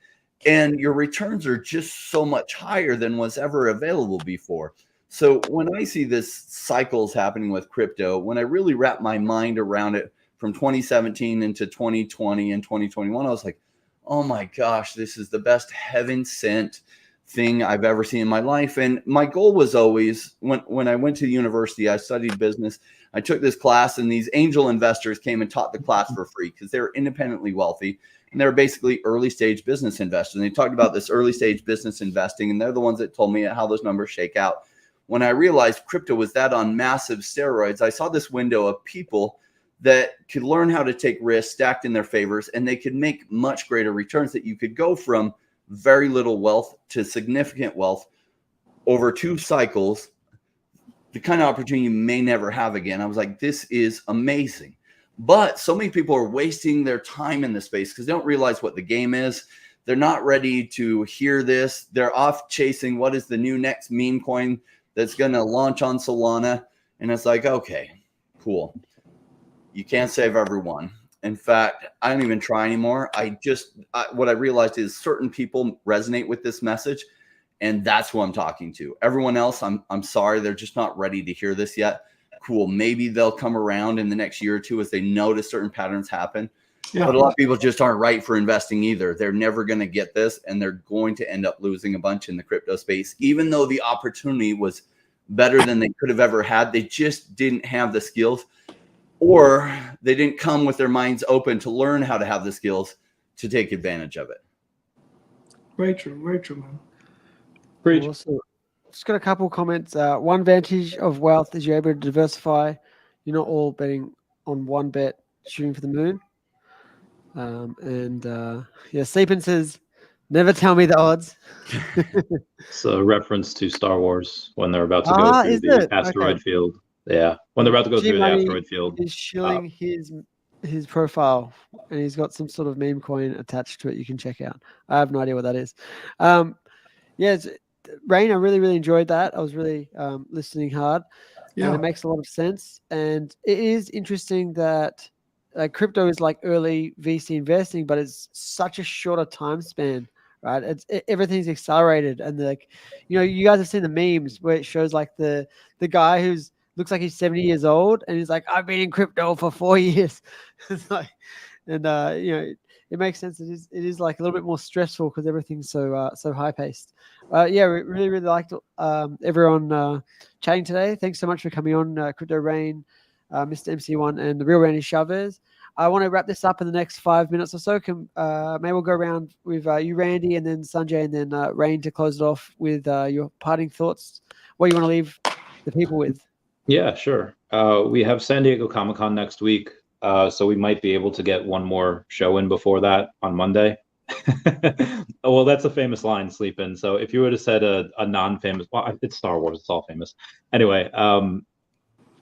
And your returns are just so much higher than was ever available before. So when I see this cycles happening with crypto, when I really wrap my mind around it from 2017 into 2020 and 2021, I was like, oh my gosh, this is the best heaven sent thing I've ever seen in my life. And my goal was always, when I went to university, I studied business. I took this class and these angel investors came and taught the class for free because they're independently wealthy. And they're basically early stage business investors. And they talked about this early stage business investing. And they're the ones that told me how those numbers shake out. When I realized crypto was that on massive steroids, I saw this window of people that could learn how to take risks stacked in their favors, and they could make much greater returns, that you could go from very little wealth to significant wealth over 2 cycles, the kind of opportunity you may never have again. I was like, this is amazing. But so many people are wasting their time in this space because they don't realize what the game is. They're not ready to hear this. They're off chasing what is the new next meme coin that's going to launch on Solana. And it's like, okay, cool. You can't save everyone. In fact, I don't even try anymore. What I realized is certain people resonate with this message, and that's who I'm talking to. Everyone else, I'm sorry, they're just not ready to hear this yet. Cool. Maybe they'll come around in the next year or 2 as they notice certain patterns happen. Yeah. But a lot of people just aren't right for investing either. They're never going to get this, and they're going to end up losing a bunch in the crypto space, even though the opportunity was better than they could have ever had. They just didn't have the skills, or they didn't come with their minds open to learn how to have the skills to take advantage of it. Very true, man. Preach. Also, just got a couple of comments. One advantage of wealth is you're able to diversify. You're not all betting on one bet, shooting for the moon. Sleepin says, never tell me the odds. It's a reference to Star Wars when they're about to go through the asteroid field. Yeah, when they're about to go through the asteroid field. He's shilling his profile, and he's got some sort of meme coin attached to it you can check out. I have no idea what that is. Rain, I really enjoyed that. I was really listening hard. Yeah. And it makes a lot of sense. And it is interesting that crypto is like early VC investing, but it's such a shorter time span, right? Everything's accelerated. And you guys have seen the memes where it shows like the guy who's looks like he's 70 years old and he's like, I've been in crypto for 4 years. It's like, and it makes sense. It is like a little bit more stressful because everything's so high paced. Really liked everyone chatting today. Thanks so much for coming on, Crypto Rain, Mr. MC1, and the real Randy Chavez. I want to wrap this up in the next 5 minutes or so. Maybe we'll go around with you, Randy, and then Sanjay, and then Rain to close it off with your parting thoughts. What do you want to leave the people with? Yeah, sure. We have San Diego Comic-Con next week, so we might be able to get one more show in before that on Monday. Well, that's a famous line, sleep in. So if you would have said a non-famous, well, it's Star Wars, it's all famous. Anyway,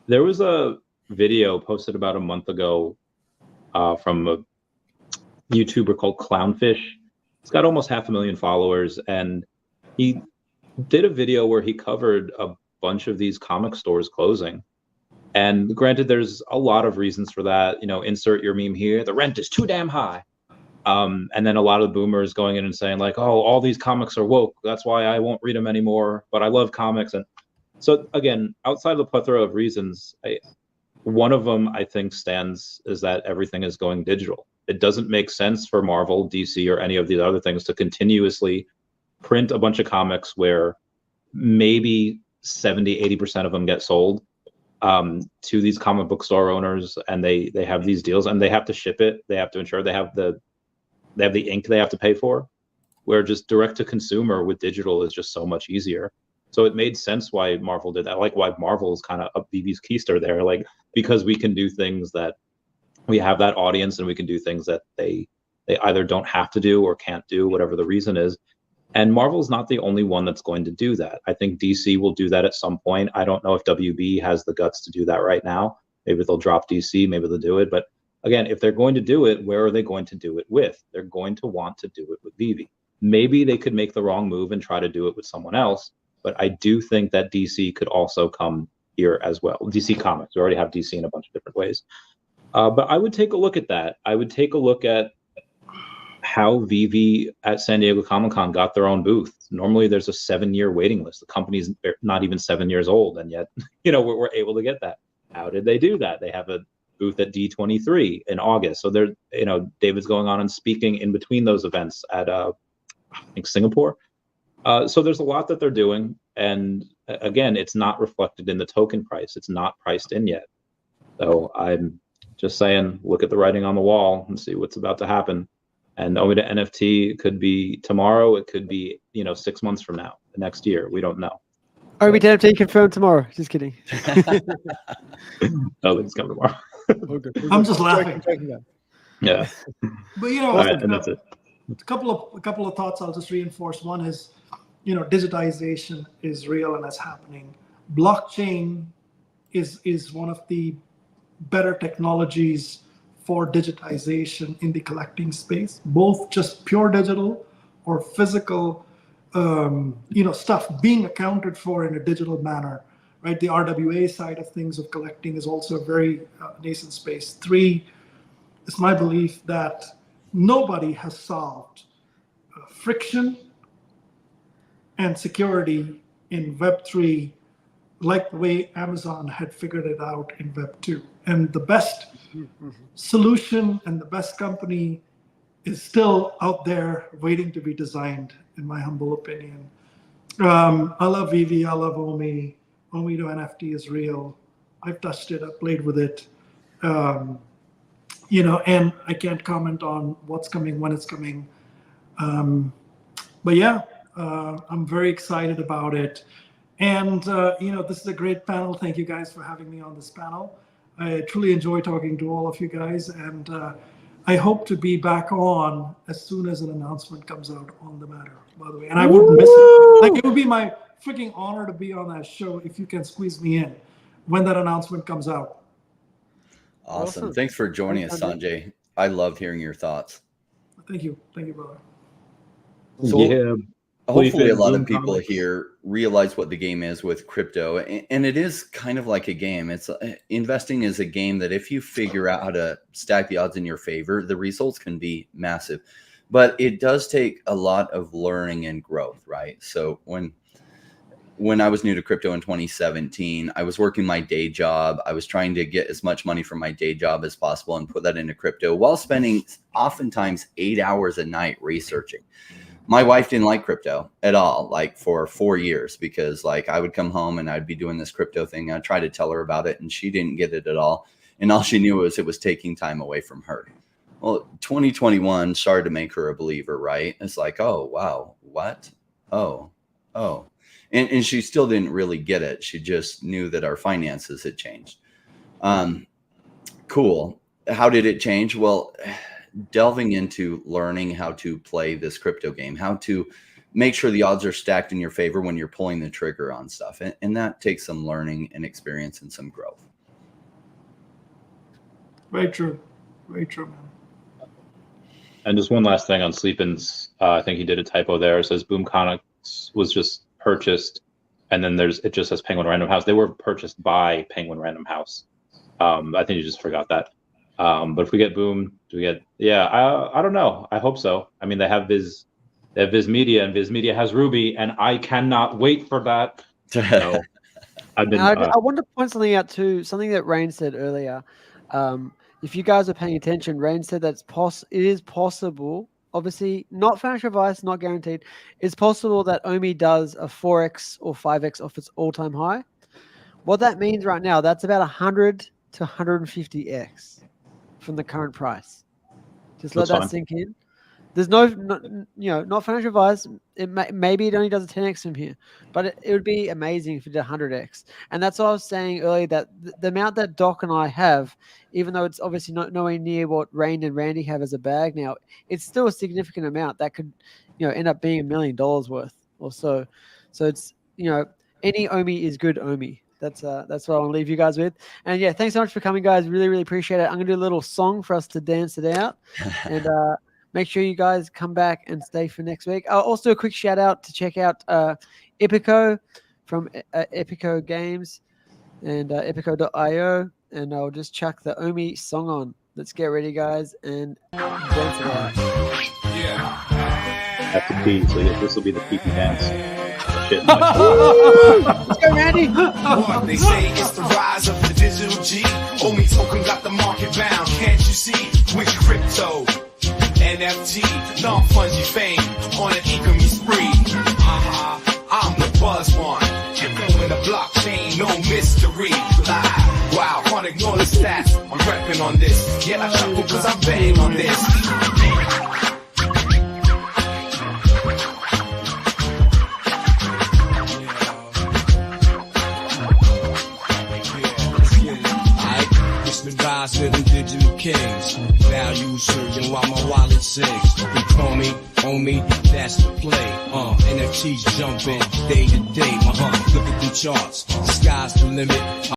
there was a video posted about a month ago from a YouTuber called Clownfish. He's got almost 500,000 followers, and he did a video where he covered a bunch of these comic stores closing. And granted, there's a lot of reasons for that. Insert your meme here. The rent is too damn high. And then a lot of the boomers going in and saying like, oh, all these comics are woke. That's why I won't read them anymore. But I love comics. And so again, outside of the plethora of reasons, one of them I think stands is that everything is going digital. It doesn't make sense for Marvel, DC, or any of these other things to continuously print a bunch of comics where maybe 70-80% of them get sold to these comic book store owners, and they have these deals and they have to ship it. They have to ensure they have the ink they have to pay for, where just direct to consumer with digital is just so much easier. So it made sense why Marvel did that, like why Marvel is kind of a VeVe's keister there, like because we can do things that we have that audience and we can do things that they either don't have to do or can't do, whatever the reason is. And Marvel's not the only one that's going to do that. I think DC will do that at some point. I don't know if WB has the guts to do that right now. Maybe they'll drop DC, maybe they'll do it. But again, if they're going to do it, where are they going to do it with? They're going to want to do it with VeVe. Maybe they could make the wrong move and try to do it with someone else. But I do think that DC could also come here as well. DC Comics, we already have DC in a bunch of different ways. But I would take a look at that. I would take a look at how VeVe at San Diego Comic-Con got their own booth. Normally there's a 7-year waiting list. The company's not even 7 years old, and yet we're able to get that. How did they do that? They have a booth at D23 in August. So they're David's going on and speaking in between those events at I think Singapore. So there's a lot that they're doing, and again, it's not reflected in the token price. It's not priced in yet. So I'm just saying, look at the writing on the wall and see what's about to happen. And OMI to NFT could be tomorrow. It could be 6 months from now, next year. We don't know. OMI to NFT confirmed tomorrow. Just kidding. No, it's coming tomorrow. I'm just laughing. Yeah. But right, and that's it. A couple of thoughts I'll just reinforce. One is, digitization is real and it's happening. Blockchain is one of the better technologies for digitization in the collecting space, both just pure digital or physical, stuff being accounted for in a digital manner, right? The RWA side of things of collecting is also a very nascent space. 3, it's my belief that nobody has solved friction and security in Web3 like the way Amazon had figured it out in Web2. And the best solution and the best company is still out there waiting to be designed, in my humble opinion. I love VeVe, I love OMI. OMI to NFT is real. I've touched it, I've played with it. And I can't comment on what's coming, when it's coming. But yeah, I'm very excited about it. And, this is a great panel. Thank you guys for having me on this panel. I truly enjoy talking to all of you guys. And I hope to be back on as soon as an announcement comes out on the matter, by the way. And I wouldn't miss it. Like, it would be my freaking honor to be on that show if you can squeeze me in when that announcement comes out. Awesome. Thanks for joining us, Sanjay. I loved hearing your thoughts. Thank you. Thank you, brother. So hopefully a lot of people here realize what the game is with crypto, and it is kind of like a game. It's investing is a game that if you figure out how to stack the odds in your favor, the results can be massive, but it does take a lot of learning and growth, right? So when I was new to crypto in 2017, I was working my day job. I was trying to get as much money from my day job as possible and put that into crypto while spending oftentimes 8 hours a night researching. My wife didn't like crypto at all, like for 4 years, because like I would come home and I'd be doing this crypto thing. I'd try to tell her about it and she didn't get it at all. And all she knew was it was taking time away from her. Well, 2021 started to make her a believer, right? It's like, oh, wow, what? Oh. And she still didn't really get it. She just knew that our finances had changed. Cool. How did it change? Well, delving into learning how to play this crypto game, how to make sure the odds are stacked in your favor when you're pulling the trigger on stuff. And that takes some learning and experience and some growth. Very true. Very true, man. And just one last thing on Sleepin's, I think he did a typo there. It says Boomconics was just purchased, and then it just says Penguin Random House. They were purchased by Penguin Random House. I think you just forgot that. But if we get Boom, do we get? Yeah, I don't know. I hope so. I mean, they have Viz Media, and Viz Media has Ruby, and I cannot wait for that. So, I want to point something out too. Something that Rain said earlier. If you guys are paying attention, Rain said that it is possible. Obviously, not financial advice, not guaranteed. It's possible that OMI does a 4x or 5x off its all-time high. What that means right now, that's about 100 to 150x from the current price. Just let that sink in. There's not financial advice. Maybe it only does a 10x from here, but it would be amazing if it did 100x. And that's what I was saying earlier, that the amount that Doc and I have, even though it's obviously not nowhere near what Rain and Randy have as a bag now, it's still a significant amount that could, end up being $1 million worth or so. So it's, any OMI is good OMI. That's what I want to leave you guys with. And yeah, thanks so much for coming, guys. Really, really appreciate it. I'm gonna do a little song for us to dance it out, and make sure you guys come back and stay for next week. Also, a quick shout out to check out Epico from Epico Games and Epico.io, and I'll just chuck the OMI song on. Let's get ready, guys, and dance it out. That's the key. So this will be the peepee dance. Shit. Let's go, Randy. They say it's the rise of the digital G. OMI token got the market bound. Can't you see? With crypto, NFT, non-fungy fame on an Ecomi spree. I'm the buzz one. Crypto in the blockchain, no mystery. Live, wow, can't ignore the stats. I'm repping on this. Yeah, I chuckle cause I'm betting on this. Rise of the digital kings. Now you surging while my wallet sings. They call me OMI, that's the play. NFTs jumping day to day. Look at the charts. The sky's the limit.